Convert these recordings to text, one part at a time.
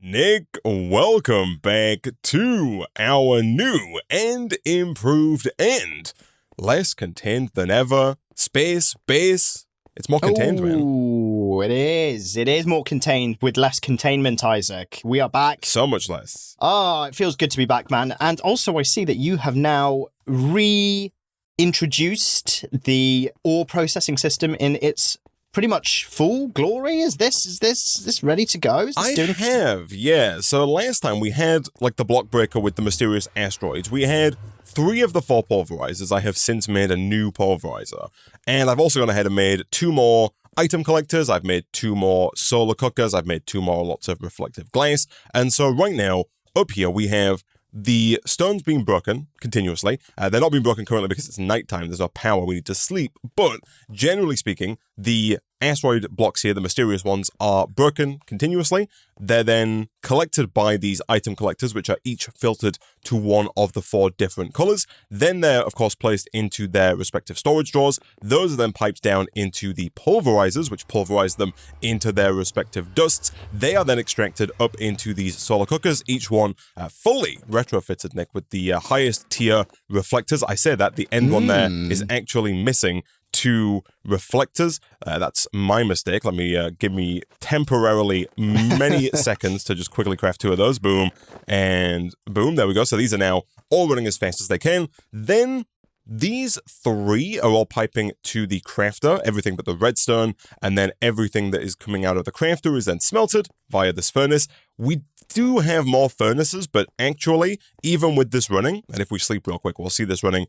Nick, welcome back to our new and improved and less contained than ever space base. It's more contained, man. Ooh, it is. It is more contained with less containment, Isaac. We are back. So much less. Oh, it feels good to be back, man. And also, I see that you have now reintroduced the ore processing system in its pretty much full glory. Is this ready to go? Yeah. So last time we had like the block breaker with the mysterious asteroids. We had 3 of the 4 pulverizers. I have since made a new pulverizer. And I've also gone ahead and made 2 more item collectors. I've made 2 more solar cookers. I've made 2 more lots of reflective glass. And so right now, up here, we have the stones being broken continuously. They're not being broken currently because it's nighttime. There's no power. We need to sleep. But generally speaking, the asteroid blocks here, the mysterious ones, are broken continuously. They're then collected by these item collectors, which are each filtered to one of the 4 different colors. Then they're, of course, placed into their respective storage drawers. Those are then piped down into the pulverizers, which pulverize them into their respective dusts. They are then extracted up into these solar cookers, each one fully retrofitted, Nick, with the highest tier reflectors. I say that the end one there is actually missing 2 reflectors. That's my mistake. Let me give me temporarily many seconds to just quickly craft 2 of those. Boom and boom. There we go. So these are now all running as fast as they can. Then these 3 are all piping to the crafter, everything but the redstone, and then everything that is coming out of the crafter is then smelted via this furnace. We do have more furnaces, but actually, even with this running, and if we sleep real quick, we'll see this running,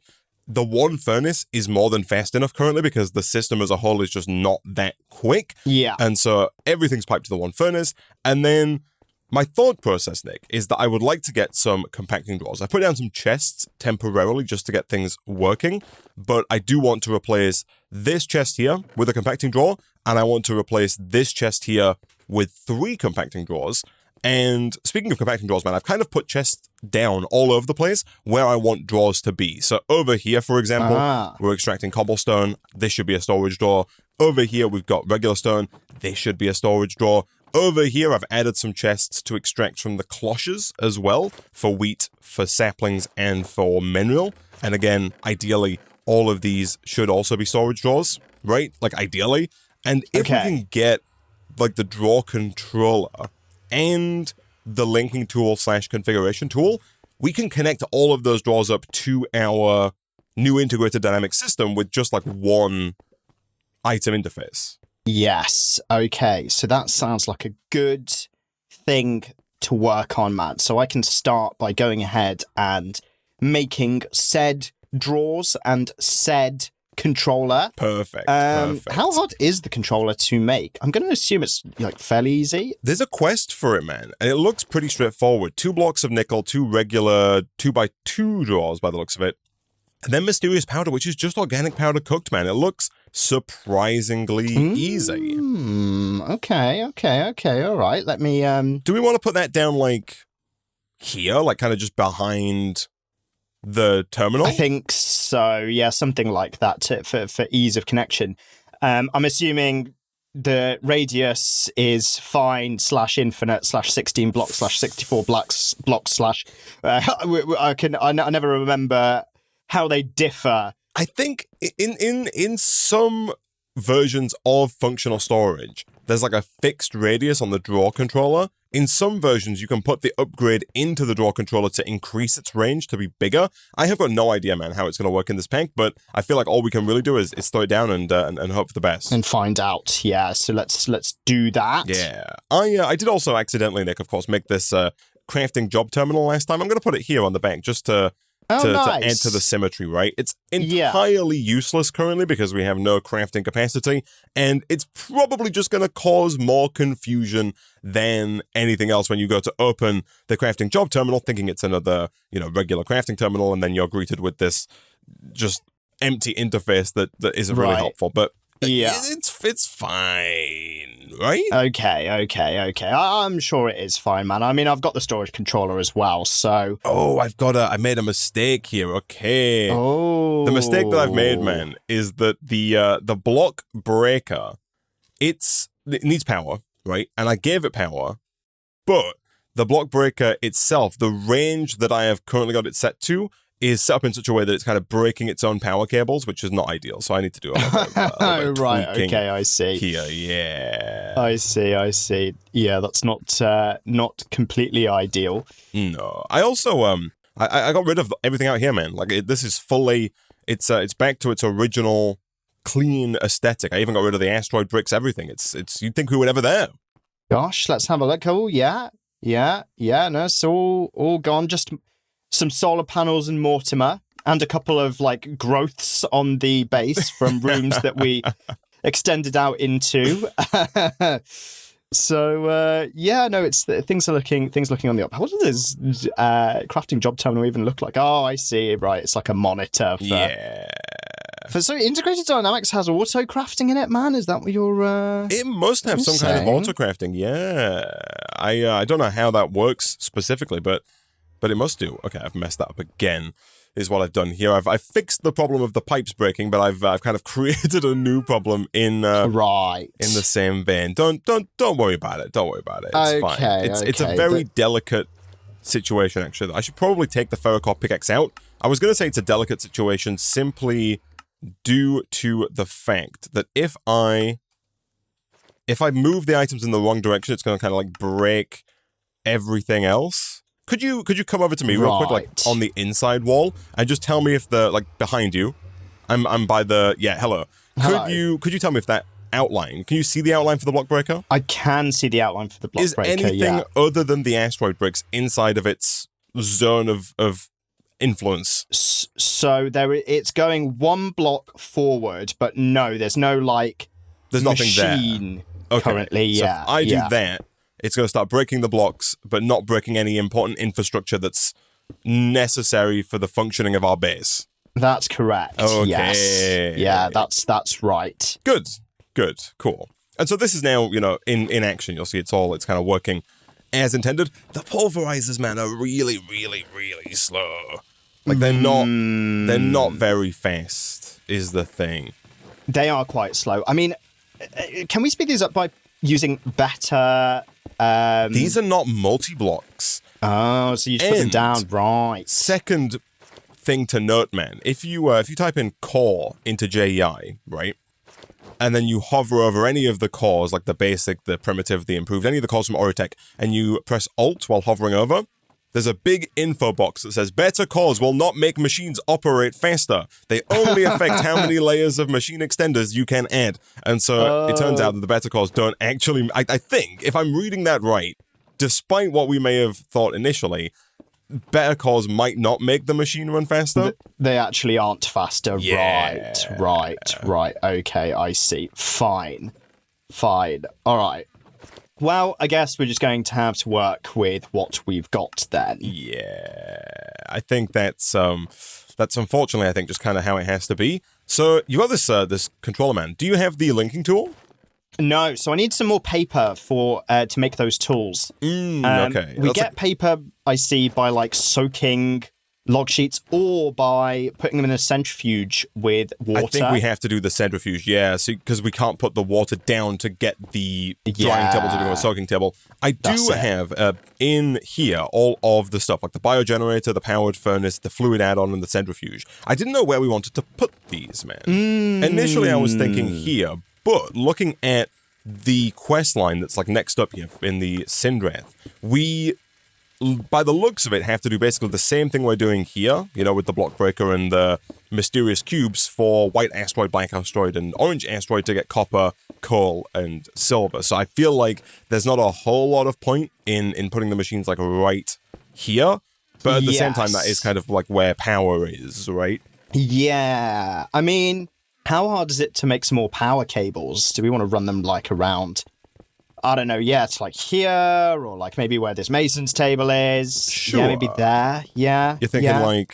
the 1 furnace is more than fast enough currently because the system as a whole is just not that quick. Yeah. And so everything's piped to the 1 furnace. And then my thought process, Nick, is that I would like to get some compacting drawers. I put down some chests temporarily just to get things working, but I do want to replace this chest here with a compacting drawer, and I want to replace this chest here with 3 compacting drawers. And speaking of compacting drawers, man, I've kind of put chests down all over the place where I want drawers to be. So over here, for example, we're extracting cobblestone. This should be a storage drawer. Over here, we've got regular stone. This should be a storage drawer. Over here, I've added some chests to extract from the cloches as well, for wheat, for saplings, and for mineral. And again, ideally, all of these should also be storage drawers, right? Like, ideally. And if we can get, like, the drawer controller and the linking tool / configuration tool, we can connect all of those drawers up to our new integrated dynamic system with just like 1 item interface. Yes. Okay. So that sounds like a good thing to work on, man. So I can start by going ahead and making said drawers and said controller. Perfect. How hard is the controller to make? I'm going to assume it's like fairly easy. There's a quest for it, man, and it looks pretty straightforward. 2 blocks of nickel, 2 regular 2x2 drawers by the looks of it, and then mysterious powder, which is just organic powder cooked, man. It looks surprisingly easy. Okay. All right. Let me. Do we want to put that down like here, like kind of just behind the terminal? I think so. Yeah, something like that for ease of connection. I'm assuming the radius is fine / infinite / 16 blocks / 64 blocks / I never remember how they differ. I think in some versions of functional storage, there's like a fixed radius on the drawer controller. In some versions, you can put the upgrade into the drawer controller to increase its range to be bigger. I have got no idea, man, how it's going to work in this pack, but I feel like all we can really do is throw it down and hope for the best. And find out, yeah. So let's do that. Yeah. I did also accidentally, Nick, of course, make this crafting job terminal last time. I'm going to put it here on the bank just to add to the symmetry, right? It's entirely useless currently because we have no crafting capacity, and it's probably just going to cause more confusion than anything else when you go to open the crafting job terminal thinking it's another, regular crafting terminal, and then you're greeted with this just empty interface that isn't really helpful. But yeah, it's fine, right? Okay. I'm sure it is fine, man. I mean, I've got the storage controller as well, so... Oh, I made a mistake here, okay. Oh. The mistake that I've made, man, is that the block breaker, it needs power, right? And I gave it power, but the block breaker itself, the range that I have currently got it set to, is set up in such a way that it's kind of breaking its own power cables, which is not ideal. So I need to do a little bit of right, tweaking okay, I see. here, yeah. I see. Yeah, that's not completely ideal. No. I also, I got rid of everything out here, man. Like, this is fully, it's back to its original clean aesthetic. I even got rid of the asteroid bricks, everything. It's you'd think we were never there. Gosh, let's have a look. Oh, yeah, no, it's all gone. Just some solar panels and Mortimer, and a couple of like growths on the base from rooms that we extended out into. So yeah, no, it's things are looking on the up. What does this crafting job terminal even look like? Oh, I see. Right, it's like a monitor. So integrated dynamics has auto crafting in it, man. Is that what you're? It must have some kind of auto crafting. Yeah, I don't know how that works specifically, but it must do. Okay, I've messed that up again. Is what I've done here. I've fixed the problem of the pipes breaking, but I've kind of created a new problem in right in the same vein. Don't worry about it. Don't worry about it. It's fine. It's a very delicate situation, actually. I should probably take the ferrocore pickaxe out. I was going to say it's a delicate situation simply due to the fact that if I move the items in the wrong direction, it's going to kind of like break everything else. Could you come over to me real quick, like on the inside wall, and just tell me if the behind you, I'm by the hello. Could you tell me if that outline? Can you see the outline for the block breaker? I can see the outline for the block breaker. Is anything other than the asteroid bricks inside of its zone of influence? So it's going one block forward, but no, there's no there's machine nothing there currently. So yeah, if I do that, it's going to start breaking the blocks, but not breaking any important infrastructure that's necessary for the functioning of our base. That's correct. Okay. Yes. Yeah, that's right. Good, cool. And so this is now, in action. You'll see it's kind of working as intended. The pulverizers, man, are really, really, really slow. Like they're not very fast. Is the thing. They are quite slow. I mean, can we speed these up by using better? These are not multi-blocks. Oh, so you just put them down, right? Second thing to note, man, if you type in core into JEI, right, and then you hover over any of the cores, like the basic, the primitive, the improved, any of the cores from Oritech, and you press Alt while hovering over, there's a big info box that says, better cores will not make machines operate faster. They only affect how many layers of machine extenders you can add. And so it turns out that the better cores don't actually, I think, if I'm reading that right, despite what we may have thought initially, better cores might not make the machine run faster. They actually aren't faster. Yeah. Right. Okay, I see. Fine. All right. Well, I guess we're just going to have to work with what we've got then. Yeah, I think that's unfortunately, I think, just kind of how it has to be. So you got this controller, man. Do you have the linking tool? No, so I need some more paper for to make those tools. Okay. We get paper, I see, by soaking log sheets or by putting them in a centrifuge with water. I think we have to do the centrifuge, because we can't put the water down to get the drying table to become a soaking table. I do have in here all of the stuff, like the biogenerator, the powered furnace, the fluid add-on, and the centrifuge. I didn't know where we wanted to put these, man. Initially, I was thinking here, but looking at the quest line that's next up here in the Syndrath, we, by the looks of it, have to do basically the same thing we're doing here, with the block breaker and the mysterious cubes for white asteroid, black asteroid, and orange asteroid to get copper, coal, and silver. So I feel like there's not a whole lot of point in putting the machines right here, but at the same time, that is kind of where power is, right? Yeah. I mean, how hard is it to make some more power cables? Do we want to run them around? I don't know, it's here, or maybe where this mason's table is. Sure. Yeah, maybe there. Yeah. You're thinking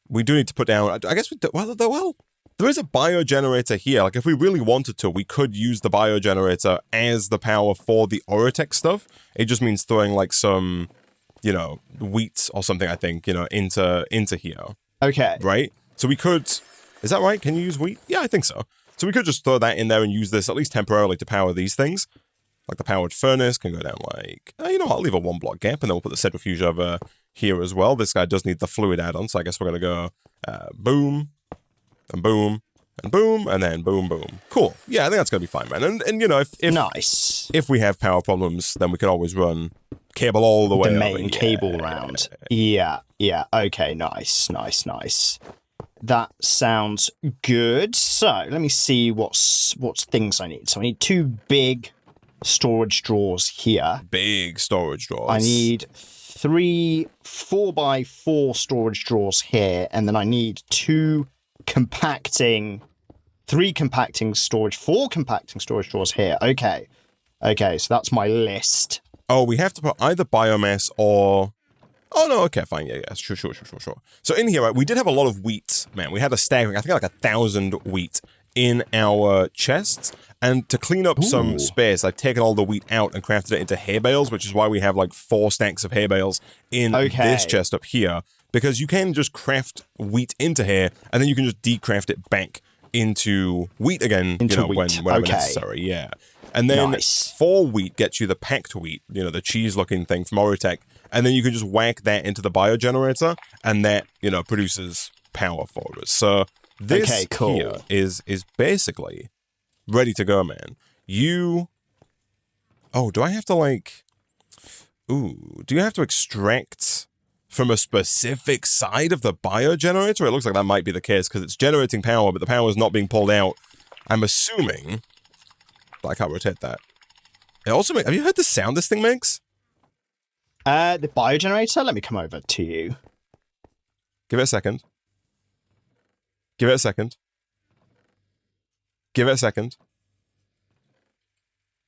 we do need to put down, I guess well, there is a biogenerator here. If we really wanted to, we could use the biogenerator as the power for the Oritech stuff. It just means throwing some, wheat or something, I think, into here. Okay. Right? So we could, is that right? Can you use wheat? Yeah, I think so. So we could just throw that in there and use this, at least temporarily, to power these things. Like the powered furnace can go down like, you know what, I'll leave a 1 block gap, and then we'll put the centrifuge over here as well. This guy does need the fluid add-on, so I guess we're going to go boom, and boom, and boom, and then boom, boom. Cool. Yeah, I think that's going to be fine, man. And you know, if nice. If we have power problems, then we can always run cable all the way the over. main cable round. Yeah. Okay, nice. That sounds good. So let me see what's things I need. So I need 2 big storage drawers here. Big storage drawers. I need 3 4x4 storage drawers here, and then I need 4 compacting storage drawers here. Okay, so that's my list. Oh, we have to put either biomass or... Oh, no, okay, fine, yeah, sure. So in here, right, we did have a lot of wheat, man. We had a staggering, I think like 1,000 wheat in our chests. And to clean up some space, I've taken all the wheat out and crafted it into hay bales, which is why we have like 4 stacks of hay bales in this chest up here. Because you can just craft wheat into hay, and then you can just decraft it back into wheat again, whenever necessary, yeah. And then 4 wheat gets you the packed wheat, the cheese-looking thing from Oritech, and then you can just whack that into the biogenerator, and that, produces power for us. So this here is basically ready to go, man. Do I have to do you have to extract from a specific side of the biogenerator? It looks like that might be the case, because it's generating power, but the power is not being pulled out. I'm assuming... I can't rotate that. It also have you heard the sound this thing makes? The biogenerator? Let me come over to you. Give it a second. Give it a second. Give it a second.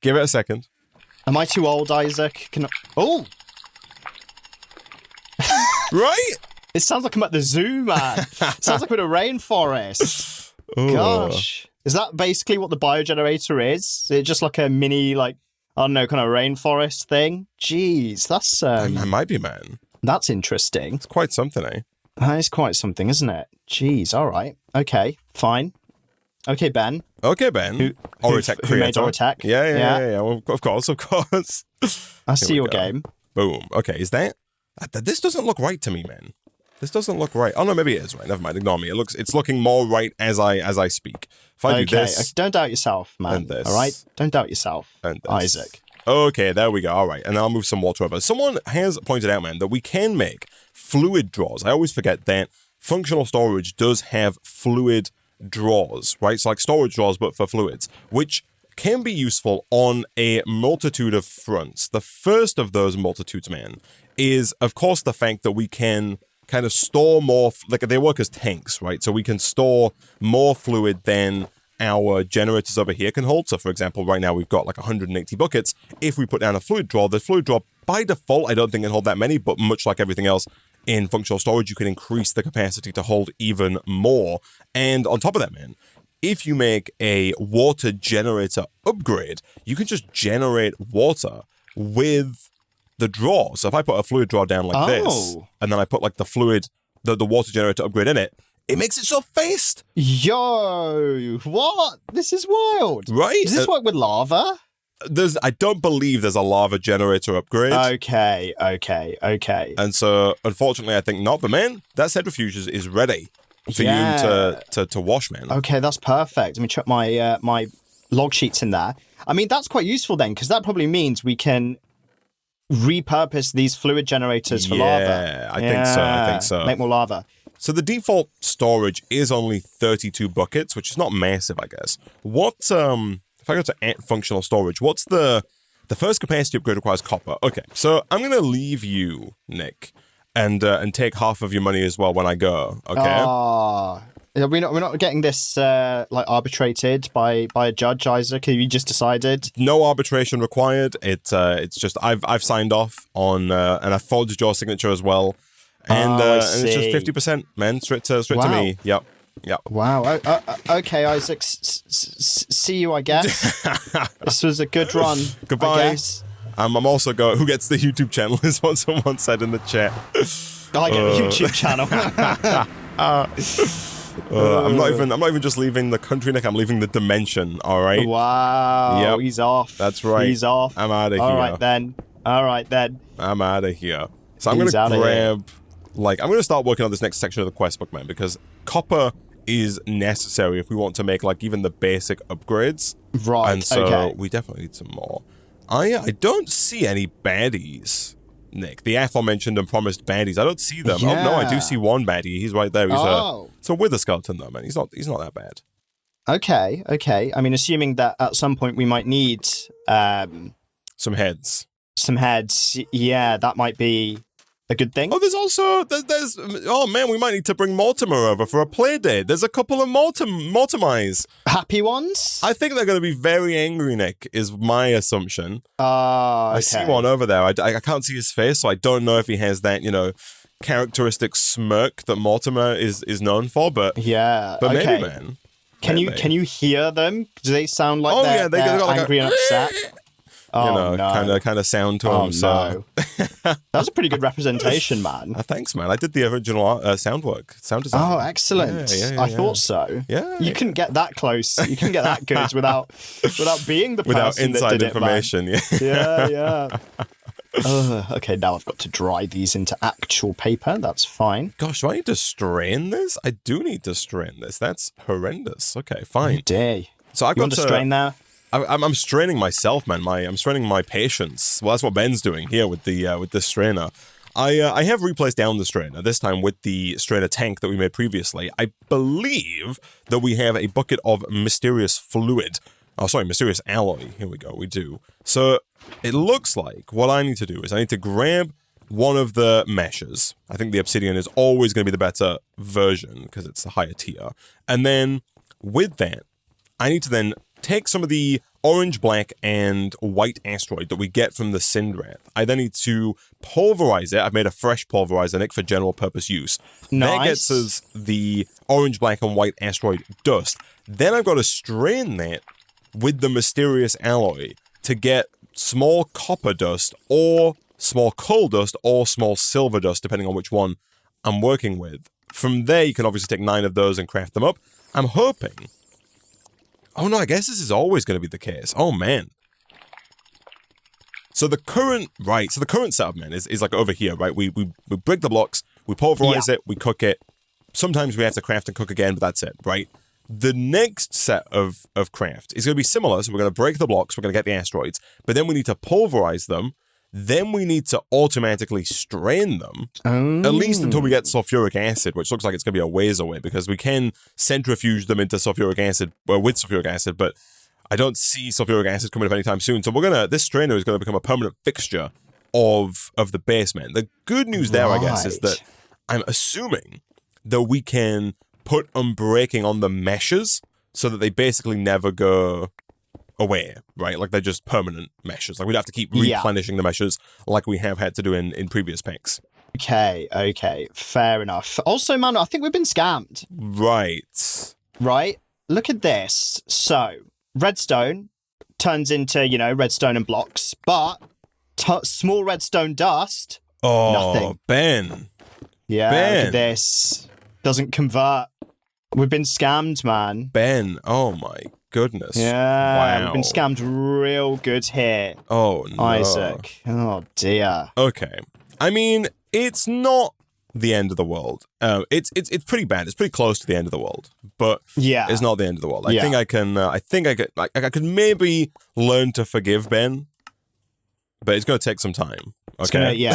Give it a second. Am I too old, Isaac? Oh! Right? It sounds like I'm at the zoo, man. It sounds like we're in a rainforest. Gosh. Is that basically what the biogenerator is? Is it just like a mini, kind of rainforest thing? Jeez, that's... It might be, man. That's interesting. It's quite something, eh? That is quite something, isn't it? Jeez, all right. Okay, fine. Okay, Ben. Okay, Ben. Who made Oritech? Yeah. Well, of course. I see your game. Boom. Okay, is that... This doesn't look right to me, man. This doesn't look right. Oh no, maybe it is right. Never mind. Ignore me. It's looking more right as I speak. If I do this, don't doubt yourself, man. All right, don't doubt yourself, Isaac. Okay, there we go. All right, and then I'll move some water over. Someone has pointed out, man, that we can make fluid drawers. I always forget that functional storage does have fluid drawers, right? So like storage drawers, but for fluids, which can be useful on a multitude of fronts. The first of those multitudes, man, is of course the fact that we can kind of store more, they work as tanks, right? So we can store more fluid than our generators over here can hold. So for example, right now we've got 180 buckets. If we put down a fluid drawer, the fluid drawer by default, I don't think can hold that many, but much like everything else in functional storage, you can increase the capacity to hold even more. And on top of that, man, if you make a water generator upgrade, you can just generate water with the drawer. So if I put a fluid drawer down like this, and then I put the fluid, the water generator upgrade in it, it makes it so fast. Yo, what? This is wild. Right? Does this work with lava? I don't believe there's a lava generator upgrade. Okay. And so, unfortunately, I think not. But man, that centrifuge is ready for you to wash, man. Okay, that's perfect. Let me check my my log sheets in there. I mean, that's quite useful then, because that probably means we can repurpose these fluid generators for lava. Yeah, I think so. Make more lava. So the default storage is only 32 buckets, which is not massive, I guess. What, if I go to functional storage, what's the first capacity upgrade requires copper. Okay, so I'm going to leave you, Nick, and take half of your money as well when I go, okay? We're not getting this arbitrated by a judge, Isaac. Have you just decided? No arbitration required. It's just I've signed off on and I forged your signature as well, and it's just 50%, man, straight to me. Yep. Wow. Okay, Isaac. See you, I guess. This was a good run. Goodbye. I guess. I'm also going. Who gets the YouTube channel? Is what someone said in the chat. I get a YouTube channel. I'm not even just leaving the country, Nick. I'm leaving the dimension. All right. Wow. Yep. He's off. That's right. He's off. I'm out of here. All right then. I'm out of here. So I'm gonna grab, I'm gonna start working on this next section of the quest book, man, because copper is necessary if we want to make even the basic upgrades. Right. And so we definitely need some more. I don't see any baddies, Nick. The aforementioned and promised baddies. I don't see them. Yeah. Oh no, I do see one baddie. He's right there. He's a wither skeleton though, man. He's not that bad. Okay. I mean, assuming that at some point we might need some heads. Yeah, that might be a good thing. Oh, oh man, we might need to bring Mortimer over for a play date. There's a couple of Mortimers. Happy ones? I think they're going to be very angry, Nick, is my assumption. Okay. I see one over there. I can't see his face, so I don't know if he has that, characteristic smirk that Mortimer is known for, but yeah, but maybe, man. Can you hear them? Do they sound like they're angry and upset? Kind of sound to him. So that was a pretty good representation, man. Thanks, man. I did the original sound design. Oh, excellent. Yeah, I thought so. Yeah. You couldn't get that close. You couldn't get that good without being the person without inside that did information. It, man. Yeah. Okay, now I've got to dry these into actual paper. That's fine. Gosh, do I need to strain this? I do need to strain this. That's horrendous. Okay, fine. Oh, dear. So I've got to strain there. I'm straining myself, man. I'm straining my patience. Well, that's what Ben's doing here with this strainer. I have replaced down the strainer, this time with the strainer tank that we made previously. I believe that we have a bucket of mysterious fluid. Oh, sorry, mysterious alloy. Here we go, we do. So it looks like what I need to do is I need to grab one of the meshes. I think the obsidian is always going to be the better version because it's the higher tier. And then with that, I need to then take some of the orange, black, and white asteroid that we get from the Syndrath. I then need to pulverize it. I've made a fresh pulverizer, Nick, for general purpose use. Nice. That gets us the orange, black, and white asteroid dust. Then I've got to strain that with the mysterious alloy to get small copper dust, or small coal dust, or small silver dust, depending on which one I'm working with. From there, you can obviously take 9 of those and craft them up. I'm hoping... Oh no, I guess this is always going to be the case. Oh man. So the current setup, man, is like over here, right? We break the blocks, we pulverize it, we cook it. Sometimes we have to craft and cook again, but that's it, right? The next set of craft is going to be similar. So we're going to break the blocks, we're going to get the asteroids, but then we need to pulverize them. Then we need to automatically strain them, at least until we get sulfuric acid, which looks like it's going to be a ways away because we can centrifuge them into sulfuric acid, with sulfuric acid, but I don't see sulfuric acid coming up anytime soon. So this strainer is going to become a permanent fixture of the base, man. The good news there, I guess, is that I'm assuming that we can put unbreaking on the meshes so that they basically never go away, right? Like they're just permanent meshes. Like we'd have to keep replenishing the meshes like we have had to do in previous packs. Okay, fair enough. Also, man, I think we've been scammed. Right. Look at this. So, redstone turns into, redstone and blocks, but small redstone dust, nothing. Ben. Yeah, look at this. Doesn't convert. We've been scammed, man. Ben, oh my goodness. Yeah, wow. We've been scammed real good here. Oh, no. Isaac. Oh, dear. Okay. I mean, it's not the end of the world. It's pretty bad. It's pretty close to the end of the world, but it's not the end of the world. I think I could maybe learn to forgive Ben, but it's going to take some time. Okay.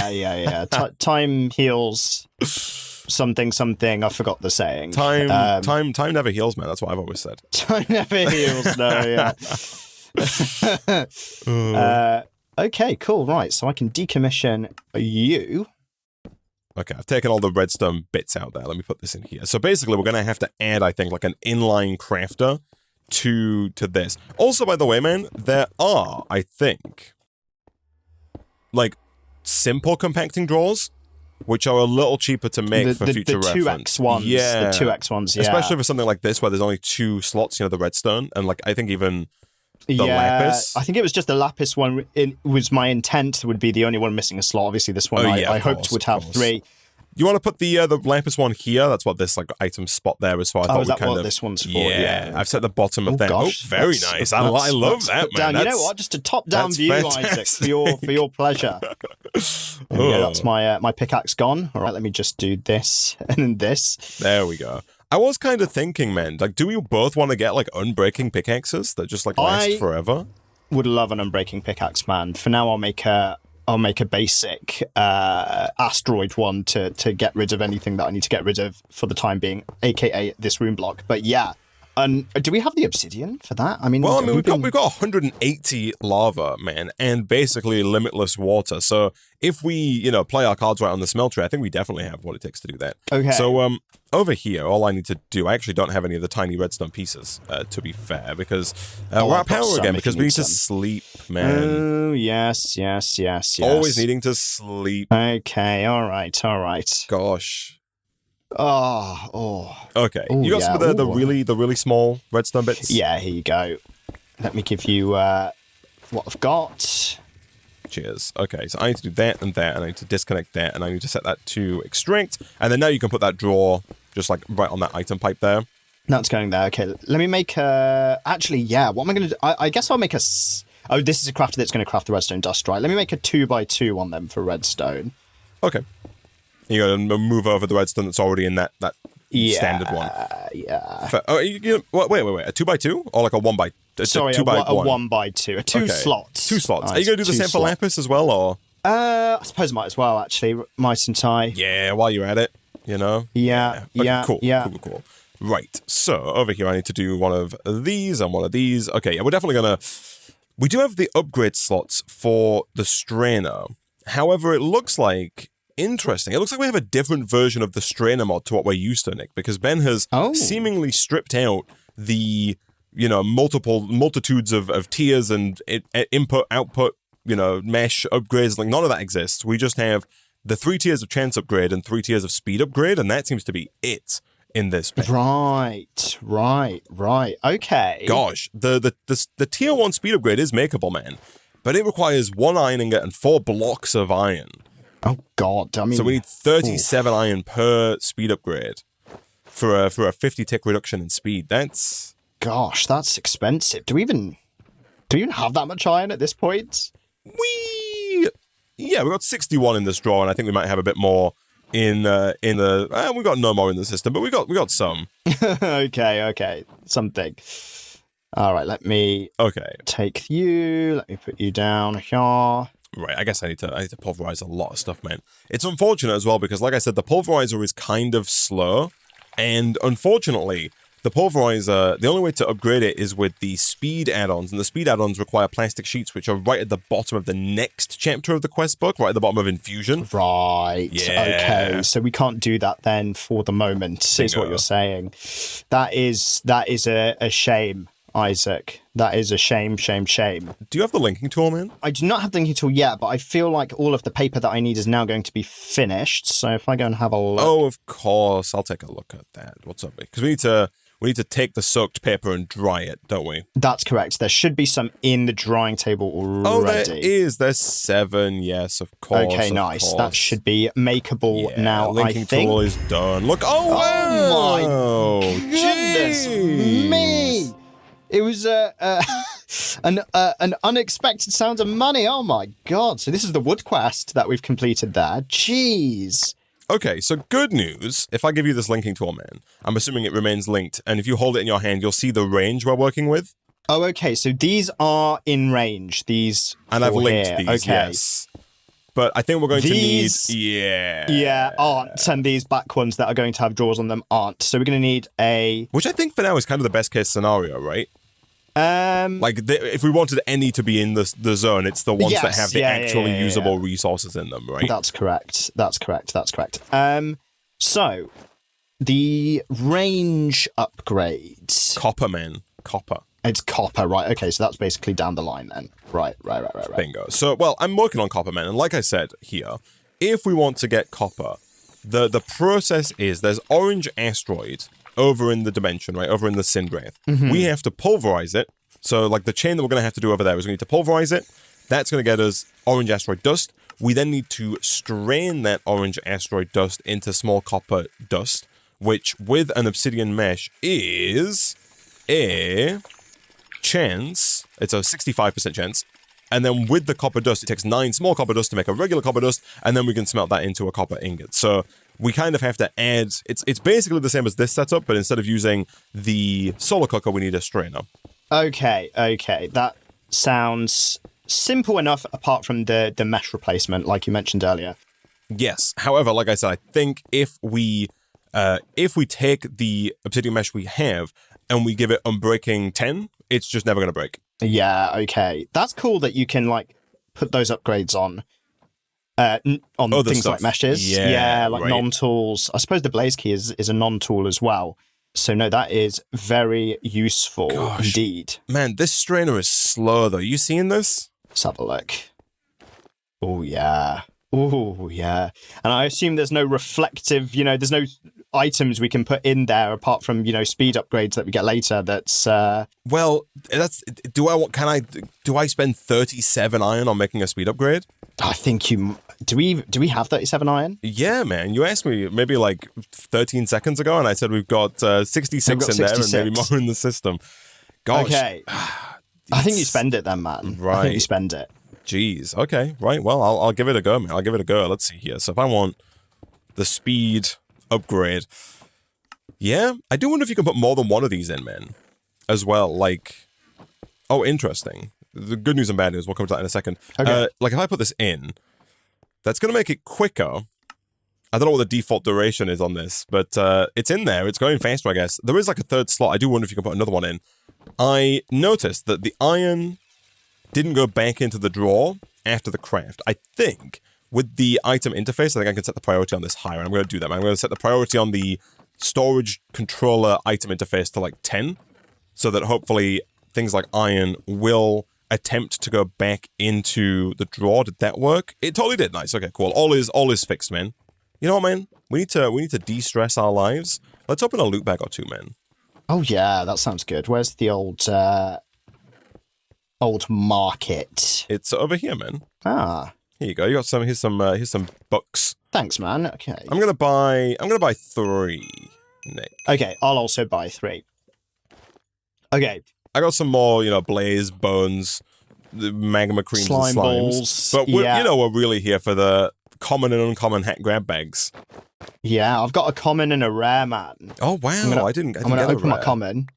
Time heals something. I forgot the saying. Time never heals, man. That's what I've always said. Time never heals. No, yeah. Okay, cool. Right, so I can decommission you. Okay, I've taken all the redstone bits out there. Let me put this in here. So basically, we're going to have to add, I think, like an inline crafter to this. Also, by the way, man, there are, I think, like, simple compacting drawers, which are a little cheaper to make for future reference. The 2x ones, yeah. Especially for something like this, where there's only 2 slots, the redstone, and, like, I think even... the lapis? I think it was just the lapis one. It was my intent would be the only one missing a slot. Obviously, this one I hoped would have 3. You want to put the lapis one here? That's what this like item spot there is for. I thought is that kind what of, this one's for? Yeah, I've set the bottom of that. Gosh, very nice. I love that, man. Down. You know what? Just a top-down view, fantastic. Isaac, for your pleasure. There we go. That's my pickaxe gone. All right, let me just do this and then this. There we go. I was kind of thinking, man, like, do we both want to get like unbreaking pickaxes that just like last forever? Would love an unbreaking pickaxe, man. For now, I'll make a basic asteroid one to get rid of anything that I need to get rid of for the time being, aka this room block. But yeah, do we have the obsidian for that? I mean, we've got 180 lava, man, and basically limitless water. So if we, play our cards right on the smelter, I think we definitely have what it takes to do that. Okay. So over here, all I need to do, I actually don't have any of the tiny redstone pieces, to be fair, because we're at power again, because we need to sleep, man. Oh, yes. Always needing to sleep. Okay, all right. Gosh. Oh. Okay, you got some of the really small redstone bits? Yeah, here you go. Let me give you what I've got. Cheers. Okay, so I need to do that, and I need to disconnect that, and I need to set that to extract, and then now you can put that drawer just like right on that item pipe there. That's going there. Okay, let me make a... Actually, yeah, what am I going to do? I guess I'll make a... Oh, this is a crafter that's going to craft the redstone dust, right? Let me make a 2x2 on them for redstone. Okay. You got to move over the redstone that's already in that standard one. Yeah. Wait. A 2x2 or like a 1x? Sorry, a 2x1. A 1x2. Two slots. 2 slots. Are you going to do the same for lapis as well, or? I suppose I might as well, actually. Mightn't I? Yeah, while you're at it, Yeah. Cool. Right. So over here, I need to do one of these and one of these. Okay, yeah, we're definitely going to... We do have the upgrade slots for the strainer. However, it looks like... Interesting. It looks like we have a different version of the strainer mod to what we're used to, Nick, because Ben has seemingly stripped out the, multitudes of tiers and input, output, mesh upgrades. Like, none of that exists. We just have the 3 tiers of chance upgrade and 3 tiers of speed upgrade, and that seems to be it in this bit. Right. Okay. Gosh, the tier 1 speed upgrade is makeable, man, but it requires 1 iron ingot and 4 blocks of iron. Oh, God. I mean... So we need 37 iron per speed upgrade for a 50 tick reduction in speed. That's... Gosh, that's expensive. Do we even have that much iron at this point? We got 61 in this drawer, and I think we might have a bit more in the... we got no more in the system, but we got some. Okay. Something. All right, let me take you. Let me put you down here. Right, I guess I need to pulverize a lot of stuff, man. It's unfortunate as well because, like I said, the pulverizer is kind of slow, and unfortunately, the pulverizer, the only way to upgrade it is with the speed add-ons, and the speed add-ons require plastic sheets, which are right at the bottom of the next chapter of the quest book, right at the bottom of Infusion. Right. Yeah. Okay, so we can't do that then for the moment, is what you're saying. That is a shame. Isaac, that is a shame. Do you have the linking tool, man? I do not have the linking tool yet, but I feel like all of the paper that I need is now going to be finished. So if I go and have a look... Oh, of course. I'll take a look at that. What's up? Because we need to take the soaked paper and dry it, don't we? That's correct. There should be some in the drying table already. Oh, there is. There's 7. Yes, of course. Okay, nice. Course. That should be makeable now, linking I think. tool is done. Look. Oh, wow. Oh, my goodness me. It was an unexpected sound of money. Oh, my God. So this is the wood quest that we've completed there. Jeez. Okay, so good news. If I give you this linking tool, man, I'm assuming it remains linked. And if you hold it in your hand, you'll see the range we're working with. Oh, okay. So these are in range. These and I've linked here. these, okay. Yes. But I think we're going to need... Yeah, aren't. And these back ones that are going to have drawers on them aren't. So we're going to need a... Which I think for now is kind of the best case scenario, right? If we wanted any to be in the zone, it's the ones that have the actually usable resources in them, right? That's correct. So, the range upgrades. Copper, man. Copper. It's copper, right. Okay, so that's basically down the line then. Right. Bingo. So, well, I'm working on copper, man. And like I said here, if we want to get copper, the process is there's orange asteroid over in the dimension, right? Over in the Syndrath. Mm-hmm. We have to pulverize it. So, like, the chain that we're going to have to do over there is we need to pulverize it. That's going to get us orange asteroid dust, We then need to strain that orange asteroid dust into small copper dust, which with an obsidian mesh is a chance. It's a 65% chance. And then with the copper dust, it takes 9 small copper dust to make a regular copper dust, and then we can smelt that into a copper ingot. So we kind of have to add, it's basically the same as this setup, but instead of using the solar cooker, we need a strainer. Okay. That sounds simple enough apart from the mesh replacement, like you mentioned earlier. Yes. However, like I said, I think if we take the obsidian mesh we have and we give it unbreaking 10, it's just never going to break. Yeah, okay. That's cool that you can, like, put those upgrades on Other things stuff. like meshes. Yeah, like right. non-tools. I suppose the blaze key is a non-tool as well. So, no, that is very useful indeed. Man, this strainer is slow, though. You seeing this? Let's have a look. Oh, yeah. And I assume there's no reflective, there's no items we can put in there apart from, speed upgrades that we get later. That's Well, do I spend 37 iron on making a speed upgrade? I think do we have 37 iron? Yeah, man. You asked me maybe like 13 seconds ago, and I said we've got 66 in there and maybe more in the system. Gosh. Okay. I think you spend it then, man. Right. I think you spend it. Jeez. Okay. Right. Well, I'll give it a go, man. I'll give it a go. Let's see here. So if I want the speed upgrade, yeah, I do wonder if you can put more than one of these in, man, as well. Like, oh, interesting. The good news and bad news. We'll come to that in a second. Okay. Like if I put this in, that's going to make it quicker. I don't know what the default duration is on this, but it's in there. It's going faster, I guess. There is like a third slot. I do wonder if you can put another one in. I noticed that the iron didn't go back into the drawer after the craft. I think with the item interface, I think I can set the priority on this higher. And I'm going to do that, man. I'm going to set the priority on the storage controller item interface to like 10, so that hopefully things like iron will attempt to go back into the drawer. Did that work? It totally did. Nice. Okay, cool. All is fixed, man. You know what, man? We need to de-stress our lives. Let's open a loot bag or two, man. Oh yeah, that sounds good. Where's the old market? It's over here, man. Ah, here you go. You got some. Here's some books. Thanks, man. Okay. I'm gonna buy 3, Nick. Okay, I'll also buy 3. Okay. I got some more, blaze bones, the magma creams Slime and slimes. balls. But we're really here for the common and uncommon hat grab bags. Yeah, I've got a common and a rare, man. Oh wow! I didn't. I'm gonna open my common.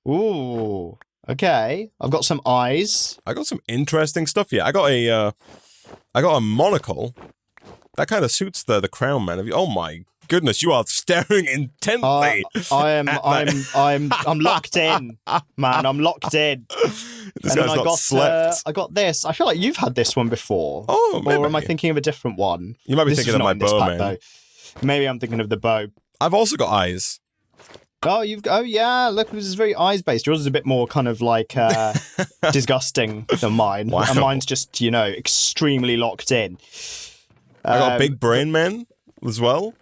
Ooh. Okay. I've got some eyes. I got some interesting stuff here. I got a monocle. That kind of suits the crown, man. Oh my goodness, you are staring intently. I'm locked in, man. I'm locked in. This guy's not slept. I got this. I feel like you've had this one before. Oh, maybe. Or am I thinking of a different one? You might be thinking of my bow, man. Though. Maybe I'm thinking of the bow. I've also got eyes. Oh, yeah. Look, this is very eyes based. Yours is a bit more kind of like disgusting than mine. Wow. And mine's just extremely locked in. I got a big brain, man, as well.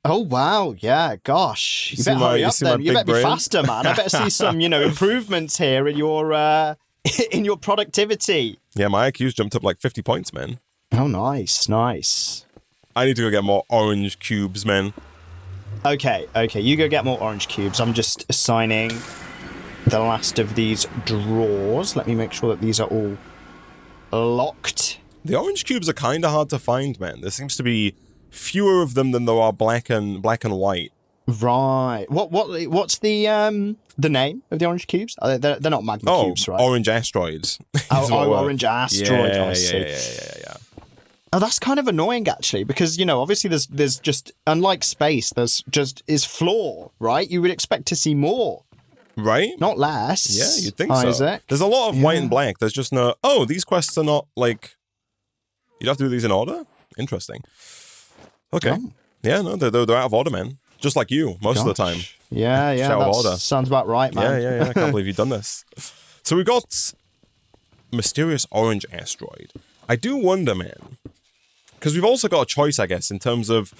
Oh wow, yeah, gosh. You better hurry up then. You better be faster, man. I better see some, improvements here in your in your productivity. Yeah, my IQ's jumped up like 50 points, man. Oh, nice. I need to go get more orange cubes, man. Okay, you go get more orange cubes. I'm just assigning the last of these drawers. Let me make sure that these are all locked. The orange cubes are kind of hard to find, man. There seems to be fewer of them than there are black and white. Right. What's the name of the orange cubes? They're not magma cubes, right? Orange asteroids. Orange asteroid. Yeah. Oh, that's kind of annoying, actually, because obviously there's just, unlike space, there's just is floor, right? You would expect to see more, right? Not less. Yeah, you'd think Isaac. so. There's a lot of white and black. There's just no. Oh, these quests are not like. You'd have to do these in order. Interesting. Okay. Oh. Yeah, no, they're out of order, man. Just like you, most of the time. Yeah, that sounds about right, man. Yeah. I can't believe you've done this. So we've got mysterious orange asteroid. I do wonder, man, because we've also got a choice, I guess, in terms of...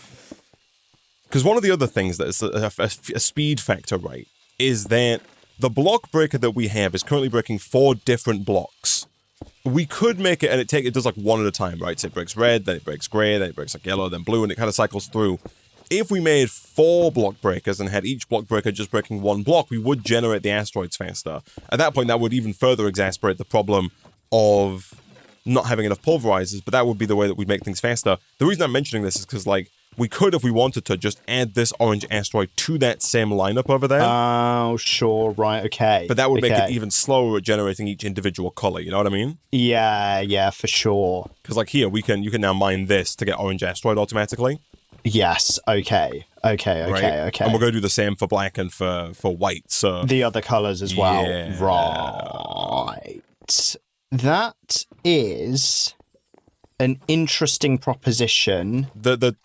Because one of the other things that is a speed factor, right, is that the block breaker that we have is currently breaking 4 different blocks we could make it, and it does like one at a time, right? So it breaks red, then it breaks gray, then it breaks like yellow, then blue, and it kind of cycles through. If we made 4 block breakers and had each block breaker just breaking 1 block, we would generate the asteroids faster. At that point, that would even further exacerbate the problem of not having enough pulverizers, but that would be the way that we'd make things faster. The reason I'm mentioning this is because, like, we could, if we wanted to, just add this orange asteroid to that same lineup over there. Oh, sure, right, okay. But that would make it even slower at generating each individual color, you know what I mean? Yeah, for sure. Because, like, here, you can now mine this to get orange asteroid automatically. Yes, okay. Right? And we're going to do the same for black and for white, so... The other colors as well. Yeah. Right. That is an interesting proposition. The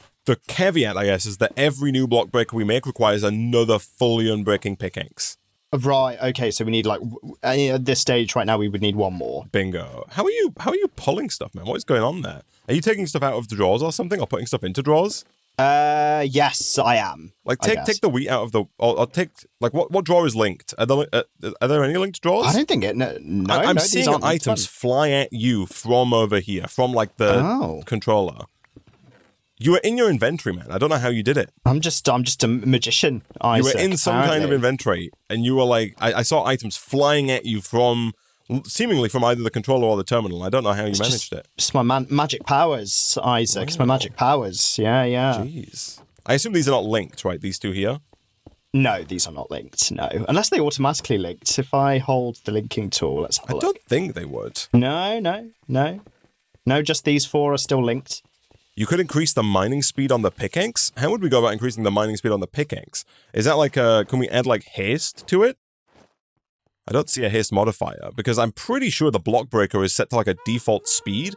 caveat, I guess, is that every new block breaker we make requires another fully unbreaking pickaxe. Right, okay, so we need, like, at this stage right now, we would need 1 more. Bingo. How are you pulling stuff, man? What is going on there? Are you taking stuff out of the drawers or something, or putting stuff into drawers? Yes, I am. Like, take the wheat out of the... Or take... Like, what drawer is linked? Are there any linked drawers? I don't think it... No, I'm seeing items fly at you from over here, from, like, the controller. You were in your inventory, man. I don't know how you did it. I'm just a magician, Isaac. You were in some kind of inventory, and you were like... I saw items flying at you from... Seemingly from either the controller or the terminal. I don't know how you managed it. It's my magic powers, Isaac. Wow. It's my magic powers. Yeah. Jeez. I assume these are not linked, right? These two here? No, these are not linked, no. Unless they automatically linked. If I hold the linking tool, let's have a look. I don't think they would. No. No, just these 4 are still linked. You could increase the mining speed on the pickaxe? How would we go about increasing the mining speed on the pickaxe? Is that like can we add like haste to it? I don't see a haste modifier, because I'm pretty sure the block breaker is set to like a default speed.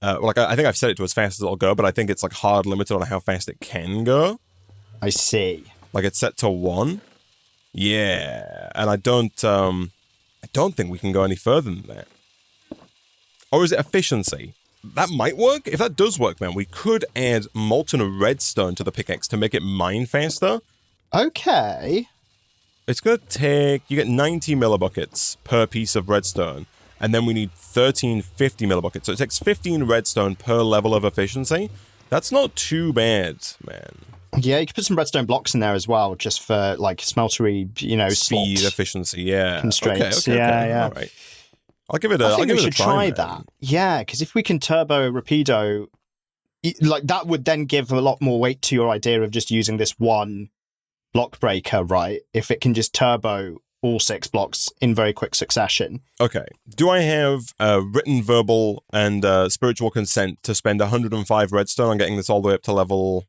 I think I've set it to as fast as it'll go, but I think it's like hard limited on how fast it can go. I see. Like it's set to 1. Yeah, and I don't think we can go any further than that. Or is it efficiency? That might work. If that does work, man, we could add molten redstone to the pickaxe to make it mine faster. Okay. It's going to take... You get 90 millibuckets per piece of redstone, and then we need 1350 millibuckets. So it takes 15 redstone per level of efficiency. That's not too bad, man. Yeah, you could put some redstone blocks in there as well, just for, like, smeltery, speed, efficiency, yeah. Constraints. Okay. Yeah. All right. I'll give it a I think we should try man. that. Yeah, because if we can turbo Rapido, like, that would then give a lot more weight to your idea of just using this one block breaker, right? If it can just turbo all 6 blocks in very quick succession. Okay. Do I have written, verbal, and spiritual consent to spend 105 redstone on getting this all the way up to level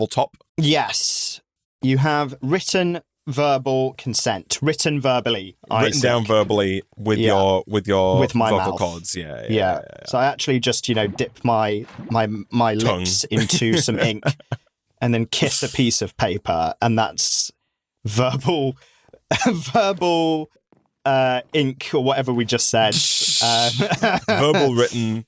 top? Yes. You have written verbal consent. Written verbally, Isaac. Written down verbally with my vocal mouth. cords. Yeah. So I actually just, dip my lips into some ink and then kiss a piece of paper, and that's verbal ink or whatever we just said. Verbal written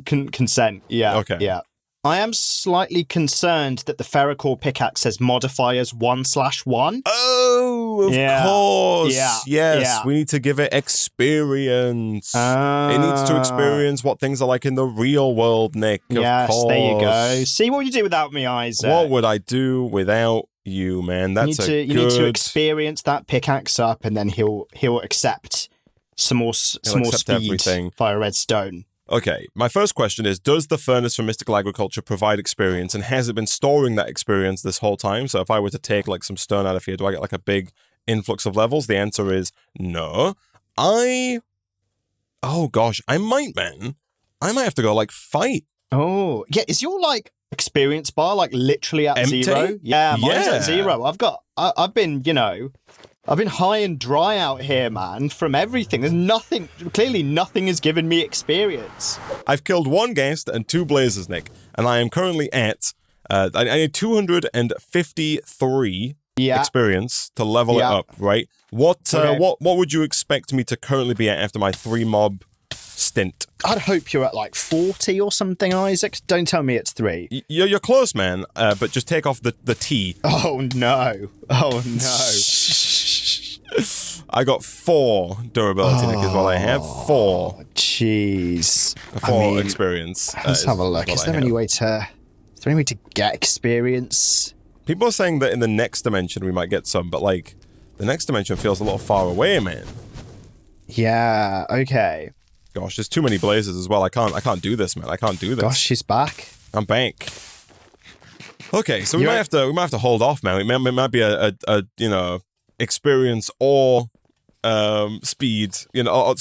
consent. Yeah. Okay. Yeah. I am slightly concerned that the ferrocore pickaxe says modifiers 1/1. Oh, of course. Yeah. Yes, we need to give it experience. It needs to experience what things are like in the real world, Nick. Yes, of course. There you go. See what you do without me, Isaac. What would I do without you, man? You need to experience that pickaxe up, and then he'll accept some more speed everything via redstone. Okay, my first question is, does the furnace for mystical agriculture provide experience, and has it been storing that experience this whole time? So if I were to take like some stone out of here, do I get like a big influx of levels? The answer is no. Oh gosh, I might have to go like fight. Oh, yeah, is your like experience bar like literally at empty? 0? Yeah, mine's at 0. I've been high and dry out here, man, from everything. Clearly nothing has given me experience. I've killed 1 ghast and 2 blazers, Nick, and I am currently at, I need 253 experience to level it up, right? What would you expect me to currently be at after my 3 mob stint? I'd hope you're at like 40 or something, Isaac. Don't tell me it's 3. You're close, man, but just take off the T. Oh, no. I got 4 durability, Nick, is what I have. 4. Jeez. 4 experience. Let's have a look. Is there any way to get experience? People are saying that in the next dimension we might get some, but like the next dimension feels a little far away, man. Yeah, okay. Gosh, there's too many blazes as well. I can't do this, man. I can't do this. Gosh, she's back. I'm back. Okay, so we might have to hold off, man. It might be a you know, experience or speed, you know,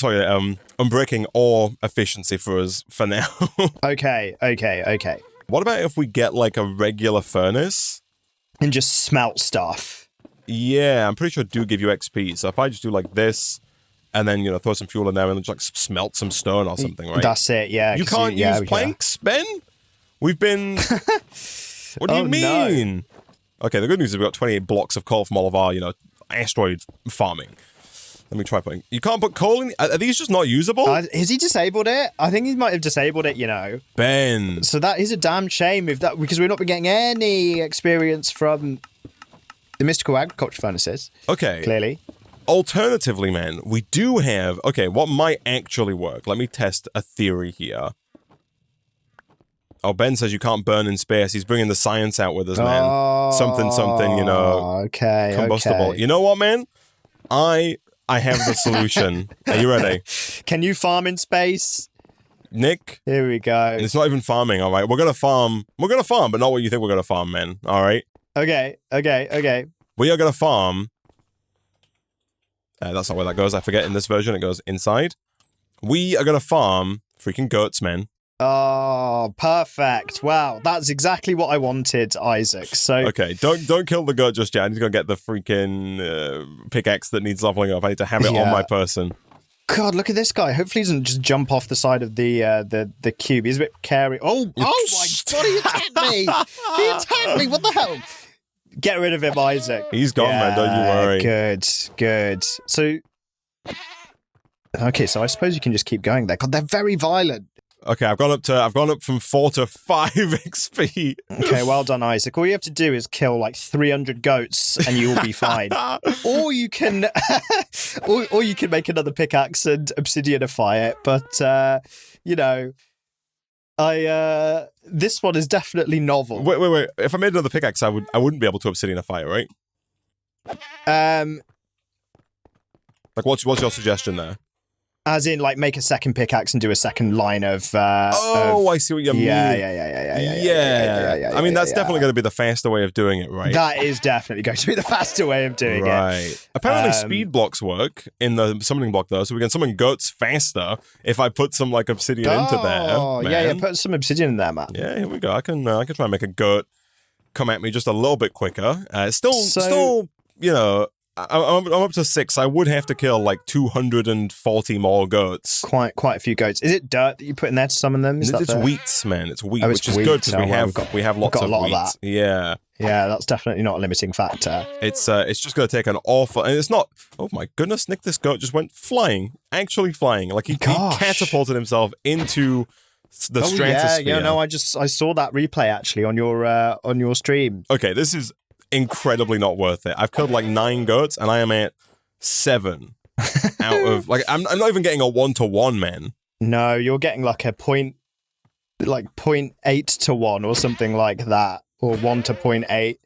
unbreaking or efficiency for us for now. Okay. What about if we get like a regular furnace and just smelt stuff? Yeah, I'm pretty sure it do give you XP. So if I just do like this, and then, you know, throw some fuel in there and just like smelt some stone or something, right? That's it, yeah. You can't use planks, Ben? We've been... What do you mean? No. Okay, the good news is we've got 28 blocks of coal from all of our, you know, asteroid farming. Let me try putting... You can't put coal in... Are these just not usable? Has he disabled it? I think he might have disabled it, you know. Ben. So that is a damn shame if that... Because we've not been getting any experience from the mystical agriculture furnaces. Okay. Clearly. Alternatively, man, we do have... Okay, what might actually work? Let me test a theory here. Oh, Ben says you can't burn in space. He's bringing the science out with us, man. Oh, something, you know, okay, combustible. Okay. You know what, man? I have the solution. Are you ready? Can you farm in space? Nick? Here we go. It's not even farming, all right? We're going to farm, but not what you think we're going to farm, man. All right? Okay. We are going to farm... that's not where that goes. I forget in this version. It goes inside. We are going to farm freaking goats, man. Oh, perfect. Wow, that's exactly what I wanted, Isaac. So okay, don't kill the goat just yet. I need to go get the freaking pickaxe that needs leveling up. I need to have it on my person. God, look at this guy. Hopefully he doesn't just jump off the side of the cube. He's a bit scary. Oh my god, he attacked me! He attacked me! What the hell? Get rid of him, Isaac. He's gone, man, don't you worry. Good. So okay, so I suppose you can just keep going there. God, they're very violent. Okay, I've gone up from 4 to 5 XP. Okay, well done, Isaac. All you have to do is kill like 300 goats and you will be fine. Or you can or you can make another pickaxe and obsidianify it. But you know, this one is definitely novel. Wait. If I made another pickaxe, I wouldn't be able to obsidianify it, right? Like what's your suggestion there? As in, like, make a second pickaxe and do a second line of... I see what you mean. Yeah. I mean, that's definitely going to be the faster way of doing it, right? That is definitely going to be the faster way of doing it. Right. Apparently, speed blocks work in the summoning block, though, so we can summon goats faster if I put some, like, obsidian into there. Oh, yeah, put some obsidian in there, man. Yeah, here we go. I can try and make a goat come at me just a little bit quicker. Still, you know... I'm up to 6. I would have to kill like 240 more goats. Quite a few goats. Is it dirt that you put in there to summon them? It's wheat, man. It's wheat, which is good because we have lots of wheat. Of that. Yeah. Yeah, that's definitely not a limiting factor. It's just going to take an awful... And it's not... Oh my goodness, Nick, this goat just went flying. Actually flying. Like he catapulted himself into the stratosphere. Yeah, no, I saw that replay actually on your stream. Okay, this is incredibly not worth it. I've killed like 9 goats and I am at 7 out of like I'm not even getting a 1-to-1, man. No, you're getting like a 0.8 to 1 or something like that, or 1 to 0.8.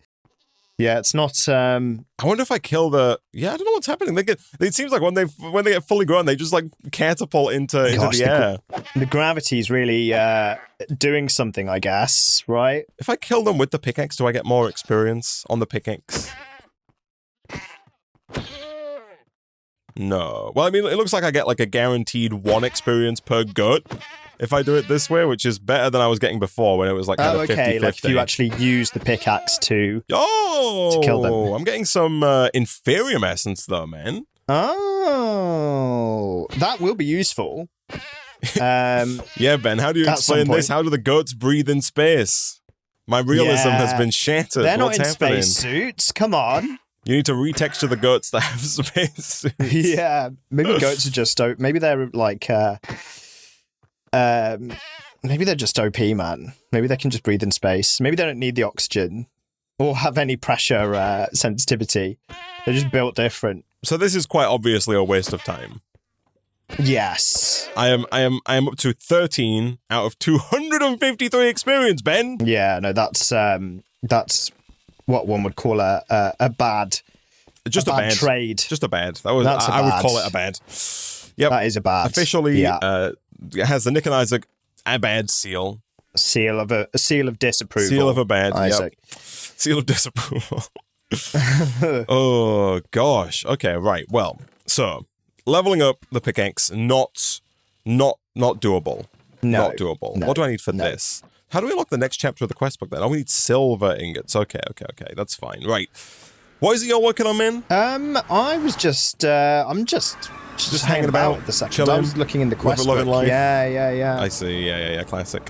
Yeah, it's not. I wonder if I kill the. Yeah, I don't know what's happening. It seems like when they get fully grown, they just like catapult into the air. The gravity's really doing something, I guess. Right? If I kill them with the pickaxe, do I get more experience on the pickaxe? No. Well, I mean, it looks like I get like a guaranteed 1 experience per goat if I do it this way, which is better than I was getting before when it was like kind of 50-50. Like if you actually use the pickaxe to kill them. I'm getting some inferium essence though, man. Oh, that will be useful. Yeah, Ben, how do you explain this? How do the goats breathe in space? My realism has been shattered. They're not What's happening? Space suits. Come on. You need to retexture the goats that have space suits. Yeah, maybe goats are just maybe they're like maybe they're just OP, man. Maybe they can just breathe in space. Maybe they don't need the oxygen or have any pressure sensitivity. They're just built different. So this is quite obviously a waste of time. Yes. I am up to 13 out of 253 experience, Ben. Yeah, no, that's what one would call a bad trade. Just a bad. That was I would call it a bad. Yep. That is a bad. Officially, it has the Nick and Isaac a bad seal. A seal of disapproval. Seal of a bad. Isaac. Yep. Seal of disapproval. Oh gosh. Okay, right. Well, so leveling up the pickaxe, not doable. No. Not doable. No. What do I need for this? How do we unlock the next chapter of the quest book then? Oh, we need silver ingots. Okay. That's fine. Right. What is it you're working on, man? I was just hanging about the section. Chilling, I was looking in the quest book. life. Yeah. I see. Yeah. Classic.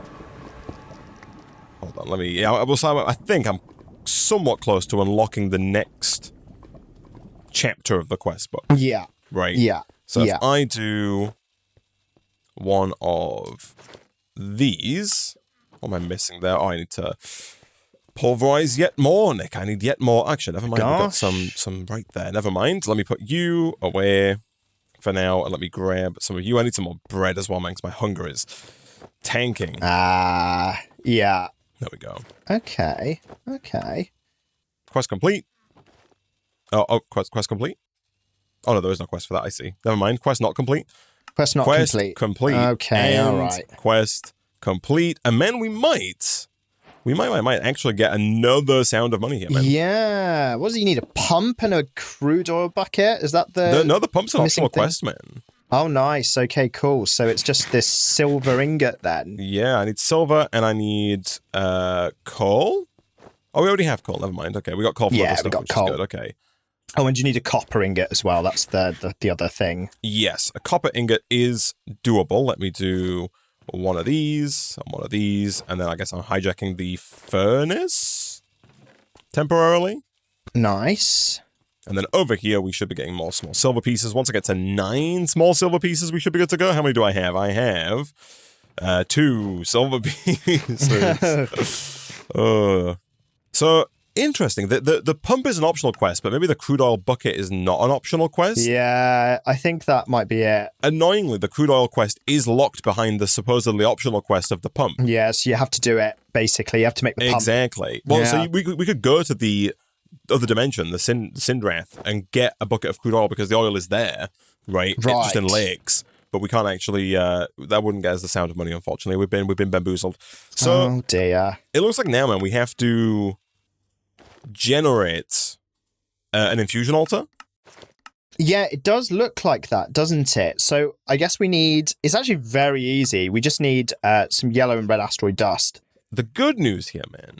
Hold on. Let me. Yeah. I think I'm somewhat close to unlocking the next chapter of the quest book. Yeah. Right. Yeah. So if I do one of these, what am I missing there? Oh, I need to pulverize yet more, Nick. I need yet more. Actually, never mind. We've got some right there. Never mind. Let me put you away for now, and let me grab some of you. I need some more bread as well, man, because my hunger is tanking. Yeah. There we go. Okay. Quest complete. Oh, quest complete? Oh, no, there is no quest for that, I see. Never mind. Quest not complete. Quest not complete. Okay, and all right. Quest complete. And then we might actually get another sound of money here, man. Yeah. What does it? You need a pump and a crude oil bucket? Is that the... No, the pump's an optional quest, man. Oh, nice. Okay, cool. So it's just this silver ingot then. Yeah, I need silver and I need coal. Oh, we already have coal. Never mind. Okay, we got coal for other stuff, we got which coal. is good. Okay. Oh, and you need a copper ingot as well. That's the other thing. Yes, a copper ingot is doable. Let me do one of these, and then I guess I'm hijacking the furnace temporarily. Nice. And then over here, we should be getting more small silver pieces. Once I get to 9 small silver pieces, we should be good to go. How many do I have? I have 2 silver pieces. So, interesting. The pump is an optional quest, but maybe the crude oil bucket is not an optional quest. Yeah, I think that might be it. Annoyingly, the crude oil quest is locked behind the supposedly optional quest of the pump. Yeah, so you have to do it, basically. You have to make the pump. Exactly. Well, so we could go to the other dimension, the Syndrath, and get a bucket of crude oil because the oil is there, right? It's just in lakes. But we can't actually, that wouldn't get us the sound of money, unfortunately. We've been bamboozled. So, oh, dear. It looks like now, man, we have to generate an infusion altar. Yeah, it does look like that, doesn't it? So I guess it's actually very easy. We just need some yellow and red asteroid dust. The good news here, man,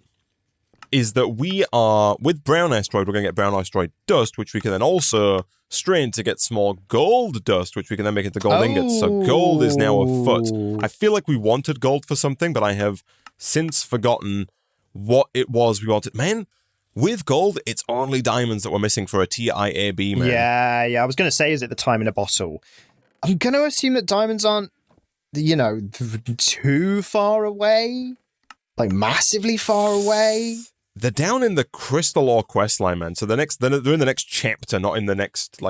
is that with brown asteroid, we're going to get brown asteroid dust, which we can then also strain to get small gold dust, which we can then make into gold ingots. So gold is now afoot. I feel like we wanted gold for something, but I have since forgotten what it was we wanted. Man, with gold, it's only diamonds that we're missing for a TIAB, man. Yeah. I was going to say, is it the time in a bottle? I'm going to assume that diamonds aren't, too far away. Like, massively far away. They're down in the Crystal Ore questline, man. So they're in the next chapter, not in the next,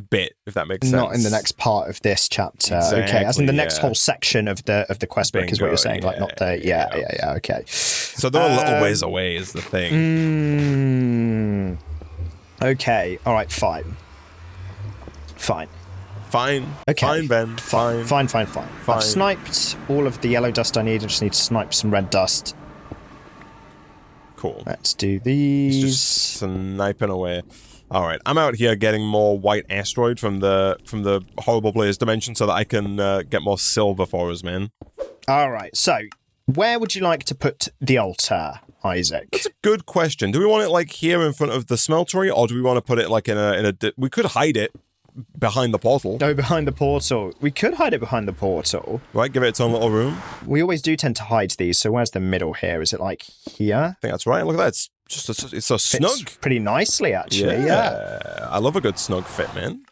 bit, if that makes sense. Not in the next part of this chapter. Exactly, okay, as in the next whole section of the quest book is what you're saying. Okay. So they're a little ways away is the thing. Okay, all right, fine. Okay. Fine, Ben. Fine. I've sniped all of the yellow dust I need. I just need to snipe some red dust. Cool. Let's do these. He's just sniping away. All right, I'm out here getting more white asteroid from the horrible player's dimension so that I can get more silver for us, man. All right, so where would you like to put the altar, Isaac? That's a good question. Do we want it here in front of the smeltery, or do we want to put it in a? We could hide it behind the portal. Oh, behind the portal. We could hide it behind the portal. Right, give it its own little room. We always do tend to hide these, so where's the middle here? Is it here? I think that's right. Look at that. It's so snug. Fits pretty nicely, actually. Yeah. I love a good snug fit, man.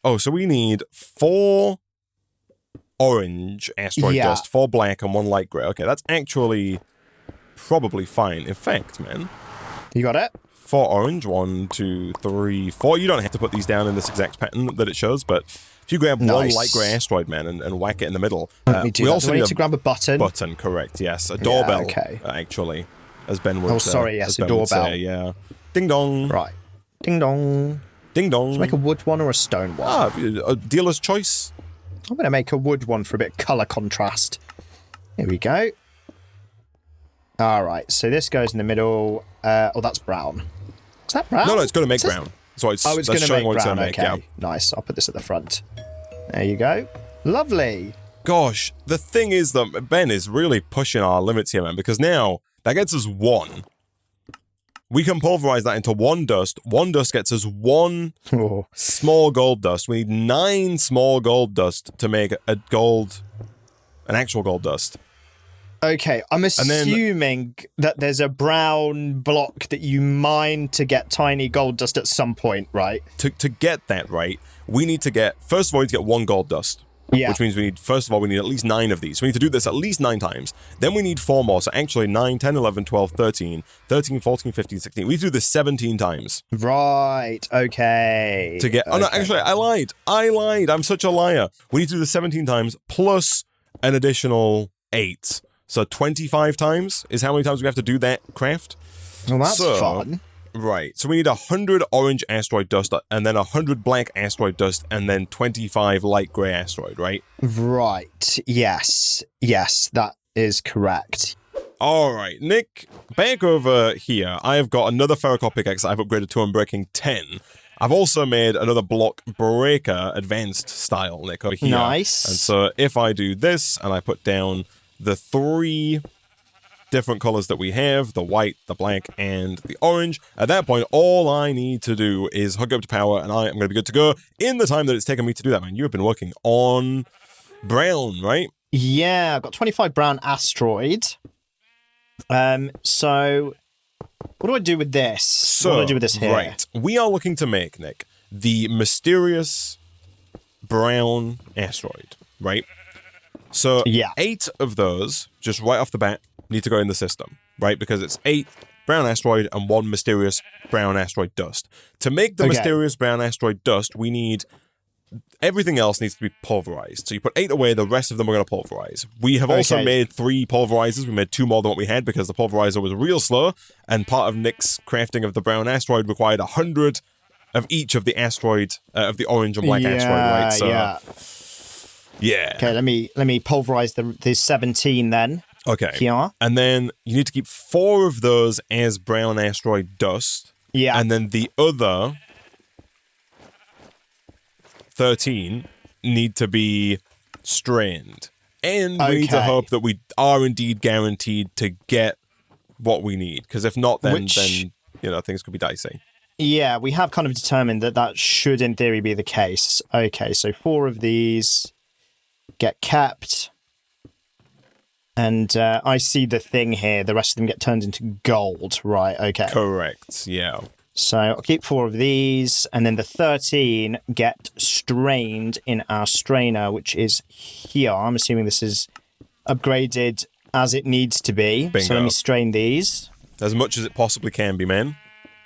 Oh, so we need 4 orange asteroid dust, 4 black, and 1 light grey. Okay, that's actually probably fine. In fact, man. You got it? 4 orange. 1, 2, 3, 4. You don't have to put these down in this exact pattern that it shows, but if you grab one light grey asteroid, man, and whack it in the middle. Let me do we that. also Do I need need to grab a button? Button, correct, yes. A doorbell, actually, as Ben would say. Oh, sorry, yes, a doorbell. Say, yeah. Ding dong. Right. Ding dong. Ding dong. Should I make a wood one or a stone one? A dealer's choice. I'm going to make a wood one for a bit of colour contrast. Here we go. All right, so this goes in the middle. Oh, that's brown. Is that brown? No, it's going to make brown. So it's going to make brown. Make, okay, yeah. Nice. I'll put this at the front. There you go. Lovely. Gosh, the thing is that Ben is really pushing our limits here, man, because now that gets us 1. We can pulverize that into 1 dust. 1 dust gets us 1 small gold dust. We need 9 small gold dust to make an actual gold dust. Okay, I'm assuming that there's a brown block that you mine to get tiny gold dust at some point, right? To get that right, we need to get, first of all, we need to get 1 gold dust. Yeah. Which means we need at least 9 of these. So we need to do this at least 9 times. Then we need 4 more. So actually 9, 10, 11, 12, 13, 14, 15, 16. We need to do this 17 times. Right. Okay. To get... Oh, no, actually, I lied. I'm such a liar. We need to do this 17 times plus an additional 8. So 25 times is how many times we have to do that craft. Well, that's fun. Right, so we need 100 orange asteroid dust, and then 100 black asteroid dust, and then 25 light grey asteroid, right? Right, yes, that is correct. Alright, Nick, back over here, I've got another ferrocore pickaxe I've upgraded to Unbreaking 10. I've also made another block breaker advanced style, Nick, over here. Nice. And so if I do this, and I put down the 3... different colors that we have, the white, the black, and the orange. At that point, all I need to do is hook up to power, and I am going to be good to go in the time that it's taken me to do that, man. You have been working on brown, right? Yeah, I've got 25 brown asteroid. So what do I do with this? What do I do with this here? Right. We are looking to make, Nick, the mysterious brown asteroid, right? So 8 of those, just right off the bat, need to go in the system, right? Because it's 8 brown asteroid and 1 mysterious brown asteroid dust. To make the mysterious brown asteroid dust, we need... everything else needs to be pulverized. So you put 8 away, the rest of them are going to pulverize. We have also made 3 pulverizers. We made 2 more than what we had because the pulverizer was real slow, and part of Nick's crafting of the brown asteroid required 100 of each of the asteroid, of the orange and black asteroid, right? So, yeah. Okay, let me pulverize the 17 then. Okay. Here. And then you need to keep 4 of those as brown asteroid dust. Yeah. And then the other 13 need to be strained. And we need to hope that we are indeed guaranteed to get what we need. Because if not, then you know, things could be dicey. Yeah, we have kind of determined that should in theory be the case. Okay, so 4 of these get kept. And I see the thing here. The rest of them get turned into gold. Right, okay. Correct, yeah. So I'll keep 4 of these. And then the 13 get strained in our strainer, which is here. I'm assuming this is upgraded as it needs to be. Bingo. So let me strain these. As much as it possibly can be, man.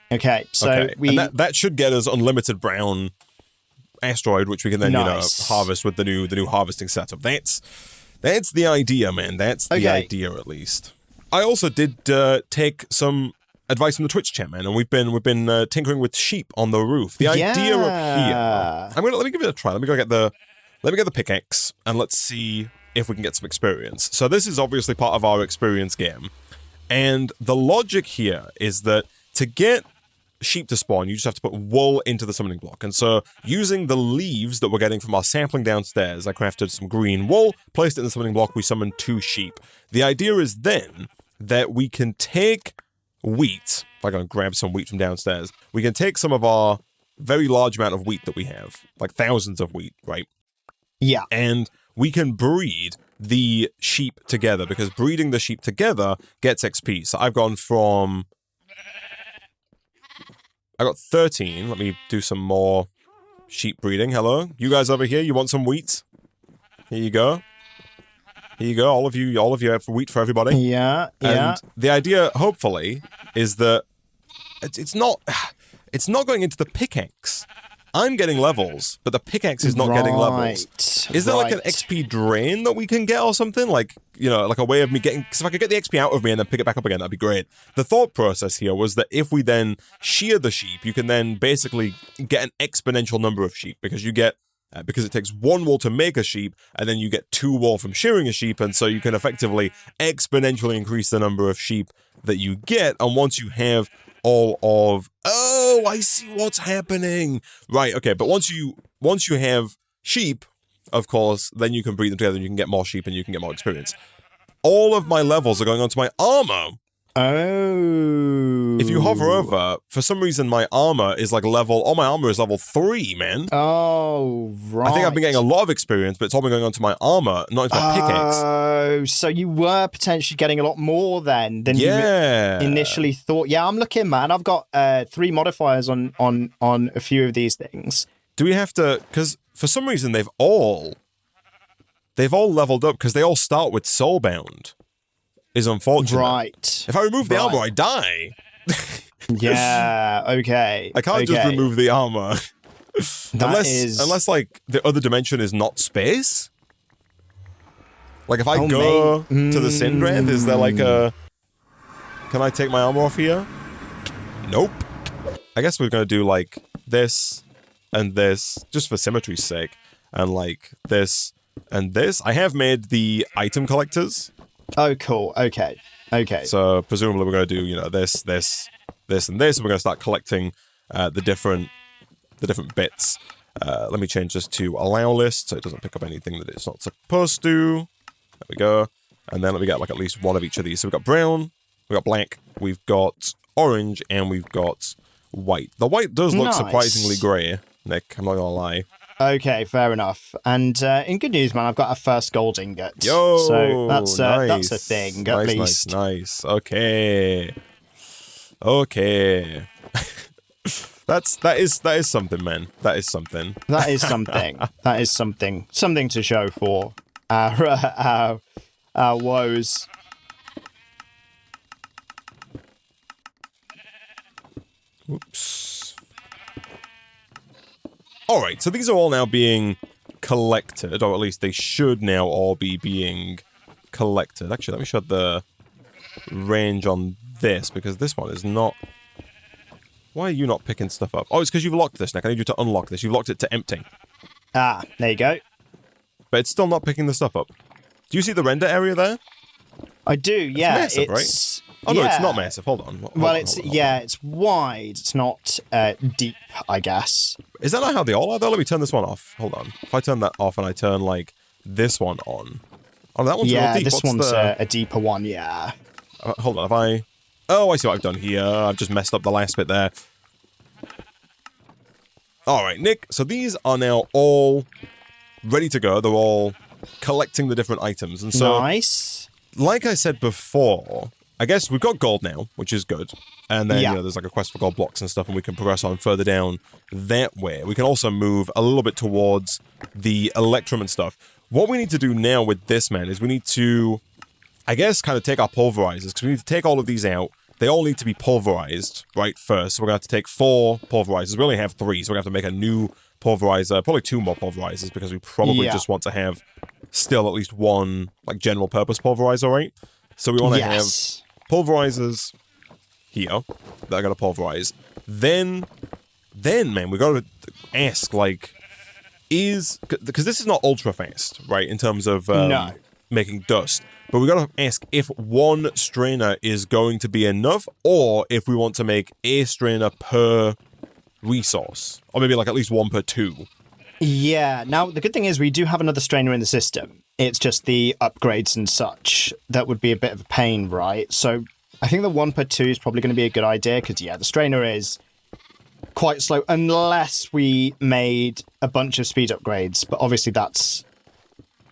Okay, so we... And that should get us unlimited brown asteroid, which we can then, you know, harvest with the new harvesting setup. That's the idea, man. That's the idea, at least. I also did take some advice from the Twitch chat, man, and we've been tinkering with sheep on the roof. The idea up here. Let me give it a try. Let me get the pickaxe, and let's see if we can get some experience. So this is obviously part of our experience game, and the logic here is that to get sheep to spawn, you just have to put wool into the summoning block. And so, using the leaves that we're getting from our sapling downstairs, I crafted some green wool, placed it in the summoning block, we summoned 2 sheep. The idea is then that we can take wheat, if I go and grab some wheat from downstairs, we can take some of our very large amount of wheat that we have, like thousands of wheat, right? Yeah. And we can breed the sheep together, because breeding the sheep together gets XP. So I've gone from... I got 13. Let me do some more sheep breeding. Hello? You guys over here, you want some wheat? Here you go. Here you go. All of you have wheat for everybody. Yeah, yeah. And the idea, hopefully, is that it's not it's not going into the pickaxe. I'm getting levels, but the pickaxe is not getting levels. Is there like an XP drain that we can get or something? Like, you know, like a way of me getting... Because if I could get the XP out of me and then pick it back up again, that'd be great. The thought process here was that if we then shear the sheep, you can then basically get an exponential number of sheep because you get... because it takes 1 wool to make a sheep, and then you get 2 wool from shearing a sheep, and so you can effectively exponentially increase the number of sheep that you get, and once you have all of... Oh, I see what's happening! Right, okay, but once you have sheep, of course, then you can breed them together, and you can get more sheep, and you can get more experience. All of my levels are going onto my armor! Oh. If you hover over, for some reason my armor is like level... Oh, my armor is level 3, man. Oh, right. I think I've been getting a lot of experience, but it's all been going onto my armor, not into my pickaxe. Oh, so you were potentially getting a lot more then than you initially thought. Yeah, I'm looking, man. I've got 3 modifiers on a few of these things. Do we have to... Because for some reason they've all leveled up because they all start with Soulbound. Is unfortunate. Right. If I remove the armor, I die. Yeah, okay. I can't just remove the armor. Unless, like, the other dimension is not space. Like, if I go to the Sindred, is there, like, a... Can I take my armor off here? Nope. I guess we're gonna do, like, this and this, just for symmetry's sake. And, like, this and this. I have made the item collectors. Oh, cool. Okay. So presumably we're going to do, you know, this, and this, and we're going to start collecting the different bits. Let me change this to allow list so it doesn't pick up anything that it's not supposed to. There we go. And then let me get like at least one of each of these. So we've got brown, we've got black, we've got orange, and we've got white. The white does look surprisingly grey, Nick. I'm not going to lie. Okay, fair enough. And in good news, man, I've got a first gold ingot. Yo, so that's nice. a thing, at least. Nice. Okay. that is something, man. That is something. That is something. That is something. Something to show for our woes. Oops. All right, so these are all now being collected, or at least they should now all be being collected. Actually, let me show the range on this, because this one is not... Why are you not picking stuff up? Oh, it's because you've locked this, Nick. I need you to unlock this. You've locked it to empty. Ah, there you go. But it's still not picking the stuff up. Do you see the render area there? I do, yeah. It's massive, right? Oh, no, it's not massive. Hold on. Hold on. It's wide. It's not deep, I guess. Is that not how they all are, though? Let me turn this one off. Hold on. If I turn that off and I turn, like, this one on. Oh, that one's real deep. This one's a deeper one, yeah. Hold on. If I... Oh, I see what I've done here. I've just messed up the last bit there. All right, Nick. So these are now all ready to go. They're all collecting the different items. And so... Nice. Like I said before... I guess we've got gold now, which is good. And then, you know, there's like a quest for gold blocks and stuff, and we can progress on further down that way. We can also move a little bit towards the Electrum and stuff. What we need to do now with this, man, is we need to, I guess, kind of take our pulverizers, because we need to take all of these out. They all need to be pulverized, right, first. So we're going to have to take 4 pulverizers. We only have 3, so we're going to have to make a new pulverizer, probably 2 more pulverizers, because we probably just want to have still at least 1, like, general purpose pulverizer, right? So we want to have... pulverizers here that are going to pulverize. Then, man, we got to ask, like, because this is not ultra fast, right, in terms of making dust. But we got to ask if 1 strainer is going to be enough, or if we want to make a strainer per resource, or maybe like at least 1 per 2. Yeah. Now the good thing is we do have another strainer in the system. It's just the upgrades and such that would be a bit of a pain, right? So I think the 1 per 2 is probably going to be a good idea because, yeah, the strainer is quite slow unless we made a bunch of speed upgrades. But obviously that's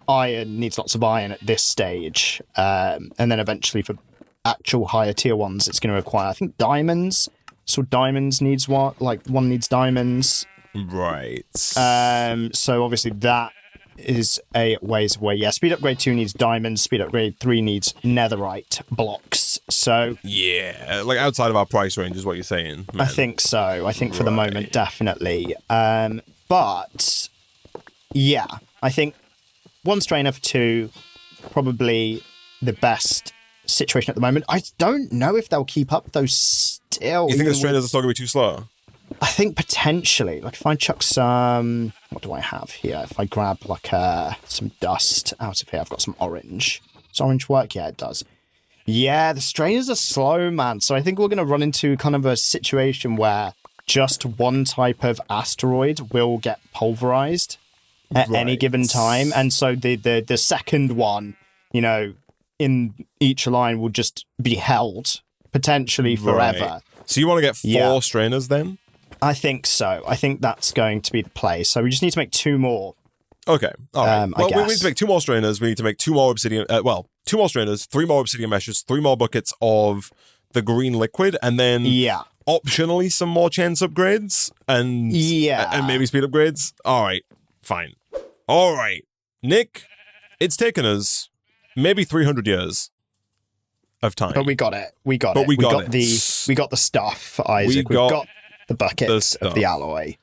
iron, needs lots of iron at this stage. And then eventually for actual higher tier ones, it's going to require, I think, diamonds. So diamonds needs what? Like, 1 needs diamonds. Right. So obviously that is a ways away. Yeah, speed upgrade 2 needs diamonds, speed upgrade 3 needs netherite blocks. So Yeah, like outside of our price range is what you're saying, man. I think so. I think for the moment, definitely. But yeah, I think one strainer for two, probably the best situation at the moment. I don't know if they'll keep up though still. You think the strainers are still going to be too slow? I think potentially. Like if I chuck some, what do I have here? If I grab like some dust out of here, I've got some orange. Does orange work? Yeah, it does. Yeah, the strainers are slow, man. So I think we're going to run into kind of a situation where just one type of asteroid will get pulverized at any given time. And so the second one, you know, in each line will just be held potentially forever. Right. So you want to get four strainers then? I think so. I think that's going to be the play. So we just need to make two more. Okay. All right. Well, we need to make two more strainers. We need to make two more obsidian. Two more strainers, three more obsidian meshes, three more buckets of the green liquid, and then optionally some more chance upgrades and maybe speed upgrades. All right. Fine. All right. Nick, it's taken us maybe 300 years of time. But we got it. We got it. We got the stuff, Isaac. We've got the buckets of the alloy.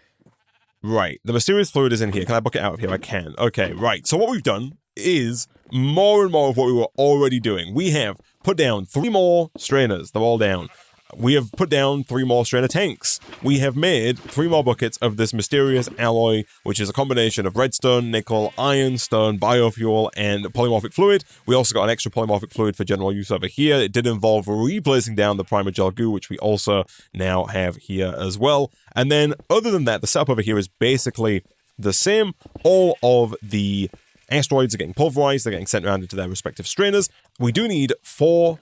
Right. The mysterious fluid is in here. Can I book it out of here? I can. Okay, right. So what we've done is more and more of what we were already doing. We have put down 3 more strainers. They're all down. We have put down 3 more strainer tanks. We have made 3 more buckets of this mysterious alloy, which is a combination of redstone, nickel, iron, stone, biofuel, and polymorphic fluid. We also got an extra polymorphic fluid for general use over here. It did involve replacing down the primer gel goo, which we also now have here as well. And then, other than that, the setup over here is basically the same. All of the asteroids are getting pulverized. They're getting sent around into their respective strainers. We do need 3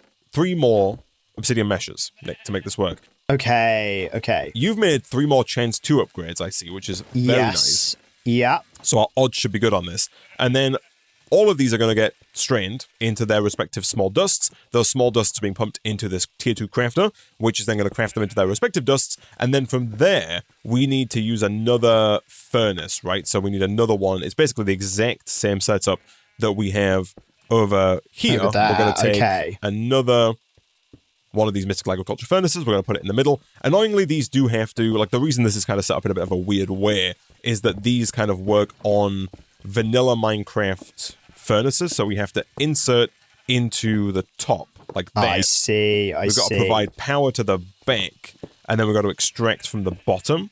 more obsidian meshes, Nick, to make this work. Okay. You've made 3 more chance 2 upgrades, I see, which is very nice. Yeah. So our odds should be good on this. And then all of these are going to get strained into their respective small dusts. Those small dusts are being pumped into this tier 2 crafter, which is then going to craft them into their respective dusts. And then from there, we need to use another furnace, right? So we need another one. It's basically the exact same setup that we have over here. We're going to take another one of these mystical agriculture furnaces. We're going to put it in the middle. Annoyingly, these do have to, like, the reason this is kind of set up in a bit of a weird way is that these kind of work on vanilla Minecraft furnaces, so we have to insert into the top, like that. I see. We've got to provide power to the back, and then we've got to extract from the bottom,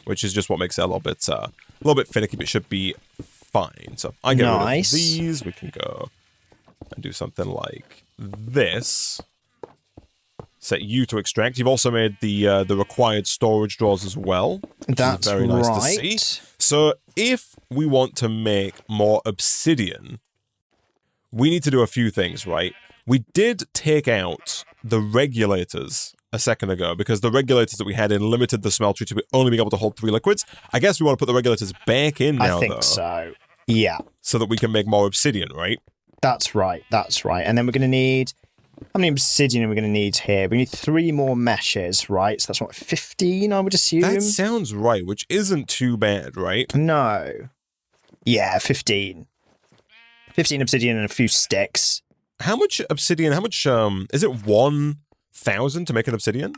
which is just what makes it a little bit finicky, but should be fine. So if I get rid of these, we can go and do something like this. Set you to extract. You've also made the required storage drawers as well. That's very nice to see. So if we want to make more obsidian, we need to do a few things, right? We did take out the regulators a second ago because the regulators that we had in limited the smeltery to only being able to hold 3 liquids. I guess we want to put the regulators back in now, I think so. Yeah. So that we can make more obsidian, right? That's right. And then we're going to need... How many obsidian are we going to need here? We need 3 more meshes, right? So that's what, 15, I would assume? That sounds right, which isn't too bad, right? No. Yeah, 15. 15 obsidian and a few sticks. How much obsidian, is it 1,000 to make an obsidian?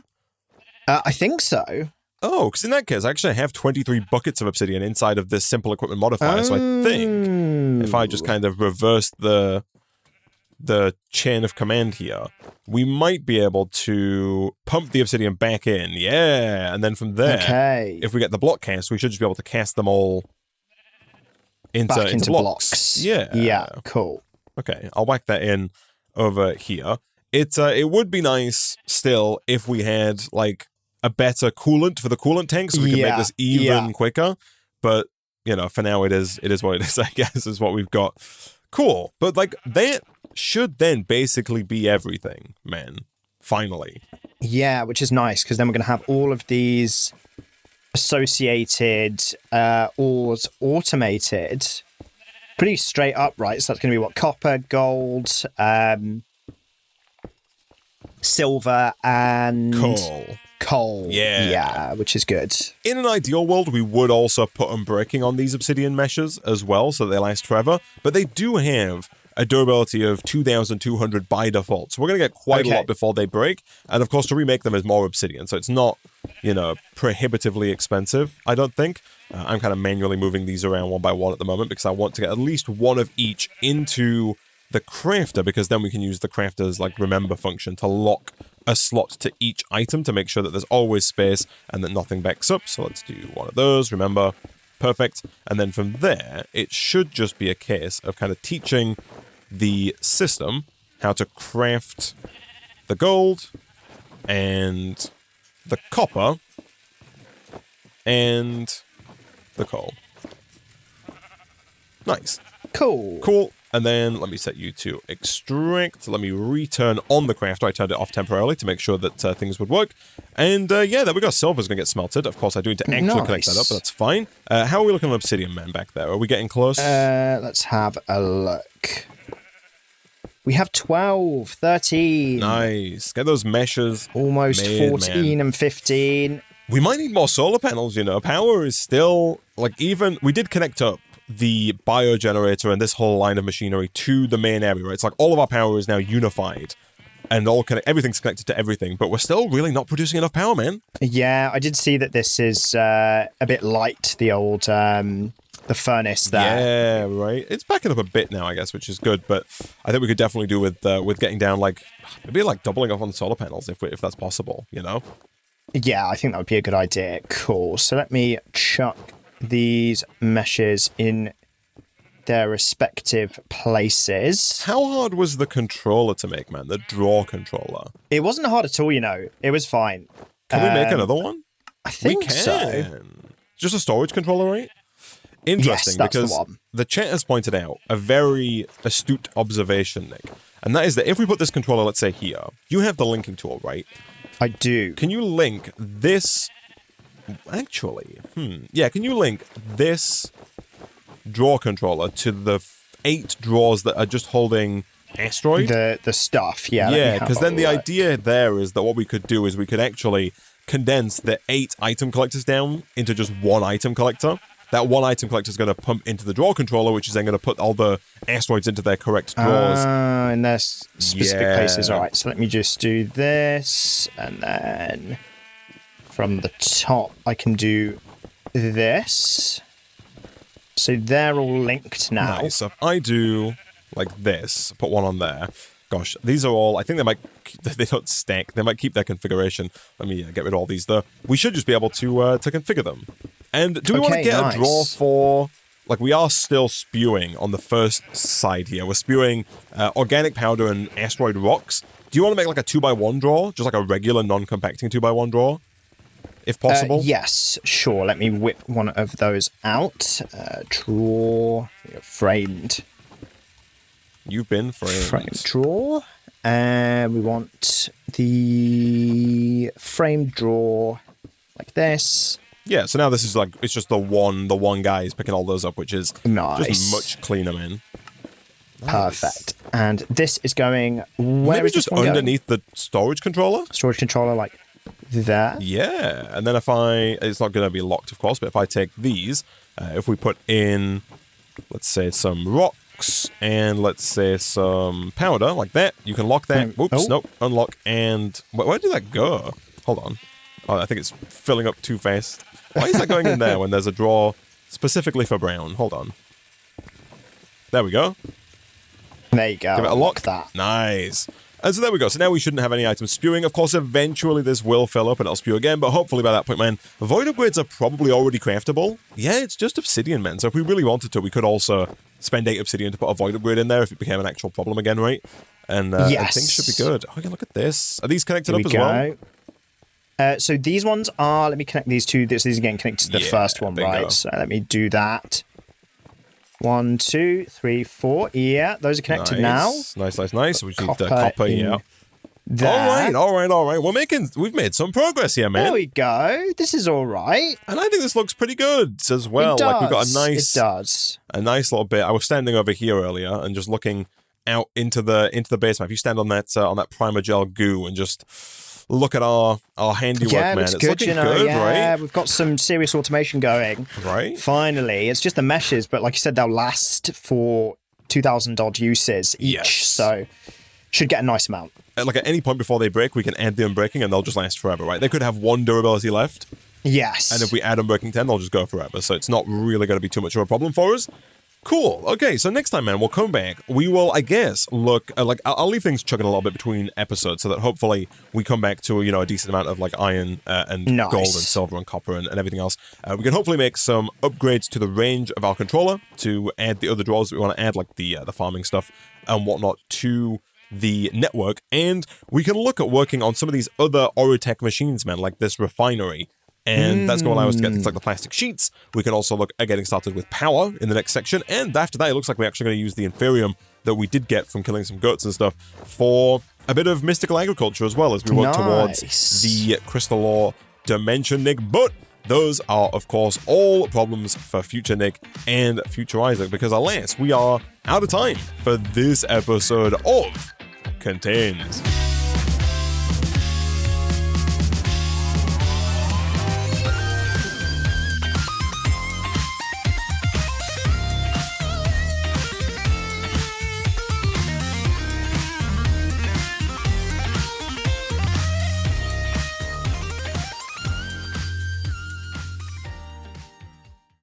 I think so. Oh, because in that case, I actually have 23 buckets of obsidian inside of this simple equipment modifier, so I think if I just kind of reverse the chain of command here, we might be able to pump the obsidian back in. Yeah, and then from there, if we get the block cast, we should just be able to cast them all into blocks. Yeah, cool. Okay, I'll whack that in over here. It would be nice still if we had like a better coolant for the coolant tank so we can make this even quicker. But, you know, for now it is what it is, I guess, is what we've got. Cool. But like that should then basically be everything, man. Finally. Yeah, which is nice because then we're going to have all of these associated ores automated pretty straight up, right? So that's going to be what? Copper, gold, silver, and coal. Yeah, which is good. In an ideal world, we would also put unbreaking on these obsidian meshes as well, so they last forever. But they do have a durability of 2,200 by default. So we're going to get quite a lot before they break. And of course, to remake them is more obsidian. So it's not, you know, prohibitively expensive, I don't think. I'm kind of manually moving these around one by one at the moment because I want to get at least one of each into the crafter, because then we can use the crafter's like remember function to lock a slot to each item to make sure that there's always space and that nothing backs up. So let's do one of those, remember, perfect. And then from there, it should just be a case of kind of teaching the system how to craft the gold and the copper and the coal. Nice. Cool. And then let me set you to extract. Let me return on the crafter. I turned it off temporarily to make sure that things would work. And yeah, there we go. Silver's going to get smelted. Of course, I do need to actually connect that up, but that's fine. How are we looking on Obsidian Man back there? Are we getting close? Let's have a look. We have 12, 13. Nice. Get those meshes. Almost made, 14 man. and 15. We might need more solar panels, you know. Power is still, like, even... We did connect up the biogenerator and this whole line of machinery to the main area. It's like all of our power is now unified and everything's connected to everything, but we're still really not producing enough power, man. Yeah, I did see that this is a bit light, the old the furnace there. Yeah, right. It's backing up a bit now, I guess, which is good, but I think we could definitely do with getting down, like, maybe like doubling up on the solar panels if that's possible, you know? Yeah, I think that would be a good idea. Cool. So let me chuck these meshes in their respective places. How hard was the controller to make, man? The draw controller? It wasn't hard at all, you know. It was fine. Can we make another one? I think we can. so. Just a storage controller, right? Interesting, yes, that's because the one. The chat has pointed out a very astute observation, Nick. And that is that if we put this controller, let's say here, you have the linking tool, right? I do. Can you link this... Actually, yeah, can you link this draw controller to the 8 drawers that are just holding asteroid? The stuff, yeah. Yeah, because then the idea there is that what we could do is we could actually condense the 8 item collectors down into just one item collector. That one item collector is going to pump into the draw controller, which is then going to put all the asteroids into their correct drawers. In their specific places. All right, so let me just do this, and then from the top, I can do this. So they're all linked now. Nice. So if I do like this, put one on there. Gosh, these are all, I think they don't stack. They might keep their configuration. Let me get rid of all these though. We should just be able to configure them. And do we want to get a draw for, like, we are still spewing on the first side here. We're spewing organic powder and asteroid rocks. Do you want to make like a 2x1 draw? Just like a regular non-compacting 2x1 draw? If possible? Yes, sure. Let me whip one of those out. Draw. Framed. You've been framed. Framed draw. And we want the framed draw like this. Yeah, so now this is like, it's just the one guy is picking all those up, which is nice. Just much cleaner, man. Nice. Perfect. And this is going, maybe just underneath the storage controller? Storage controller, like there. Yeah, and then it's not going to be locked, of course, but if I take these, if we put in, let's say, some rocks and let's say some powder, like that, you can lock that. Oops, nope, unlock, and where did that go? Hold on. Oh, I think it's filling up too fast. Why is that going in there when there's a draw specifically for brown? Hold on. There we go. There you go. Give it a lock. That. Nice. And so there we go. So now we shouldn't have any items spewing. Of course, eventually this will fill up and it'll spew again, but hopefully by that point, man, void upgrades are probably already craftable. Yeah, it's just obsidian, man. So if we really wanted to, we could also spend 8 obsidian to put a void upgrade in there if it became an actual problem again, right? And yes. And things should be good. Oh, yeah, look at this. Are these connected up as well? So these ones are, let me connect these two. These are getting connected to the first one, right? So let me do that. 1, 2, 3, 4. Yeah, those are connected now. Nice. We just need the copper, yeah. There. All right. We've made some progress here, man. There we go. This is all right. And I think this looks pretty good as well. It does. Like we've got a nice little bit. I was standing over here earlier and just looking out into the base map. If you stand on that primer gel goo and just look at our handiwork, man. It's looking good, right? We've got some serious automation going. Right. Finally. It's just the meshes, but like you said, they'll last for 2,000 odd uses each. Yes. So should get a nice amount. Like at any point before they break, we can add the unbreaking and they'll just last forever, right? They could have 1 durability left. Yes. And if we add unbreaking 10, they'll just go forever. So it's not really going to be too much of a problem for us. Cool. Okay, so next time, man, we'll come back. We will, I guess, look like I'll leave things chugging a little bit between episodes so that hopefully we come back to a decent amount of like iron and gold and silver and copper and everything else. We can hopefully make some upgrades to the range of our controller to add the other drawers that we want to add, like the farming stuff and whatnot, to the network. And we can look at working on some of these other Orutech machines, man, like this refinery. And that's going to allow us to get things like the plastic sheets. We can also look at getting started with power in the next section. And after that, it looks like we're actually going to use the Inferium that we did get from killing some goats and stuff for a bit of mystical agriculture as well as we work towards the Crystal Ore dimension, Nick. But those are, of course, all problems for future Nick and future Isaac, because alas, we are out of time for this episode of Contains.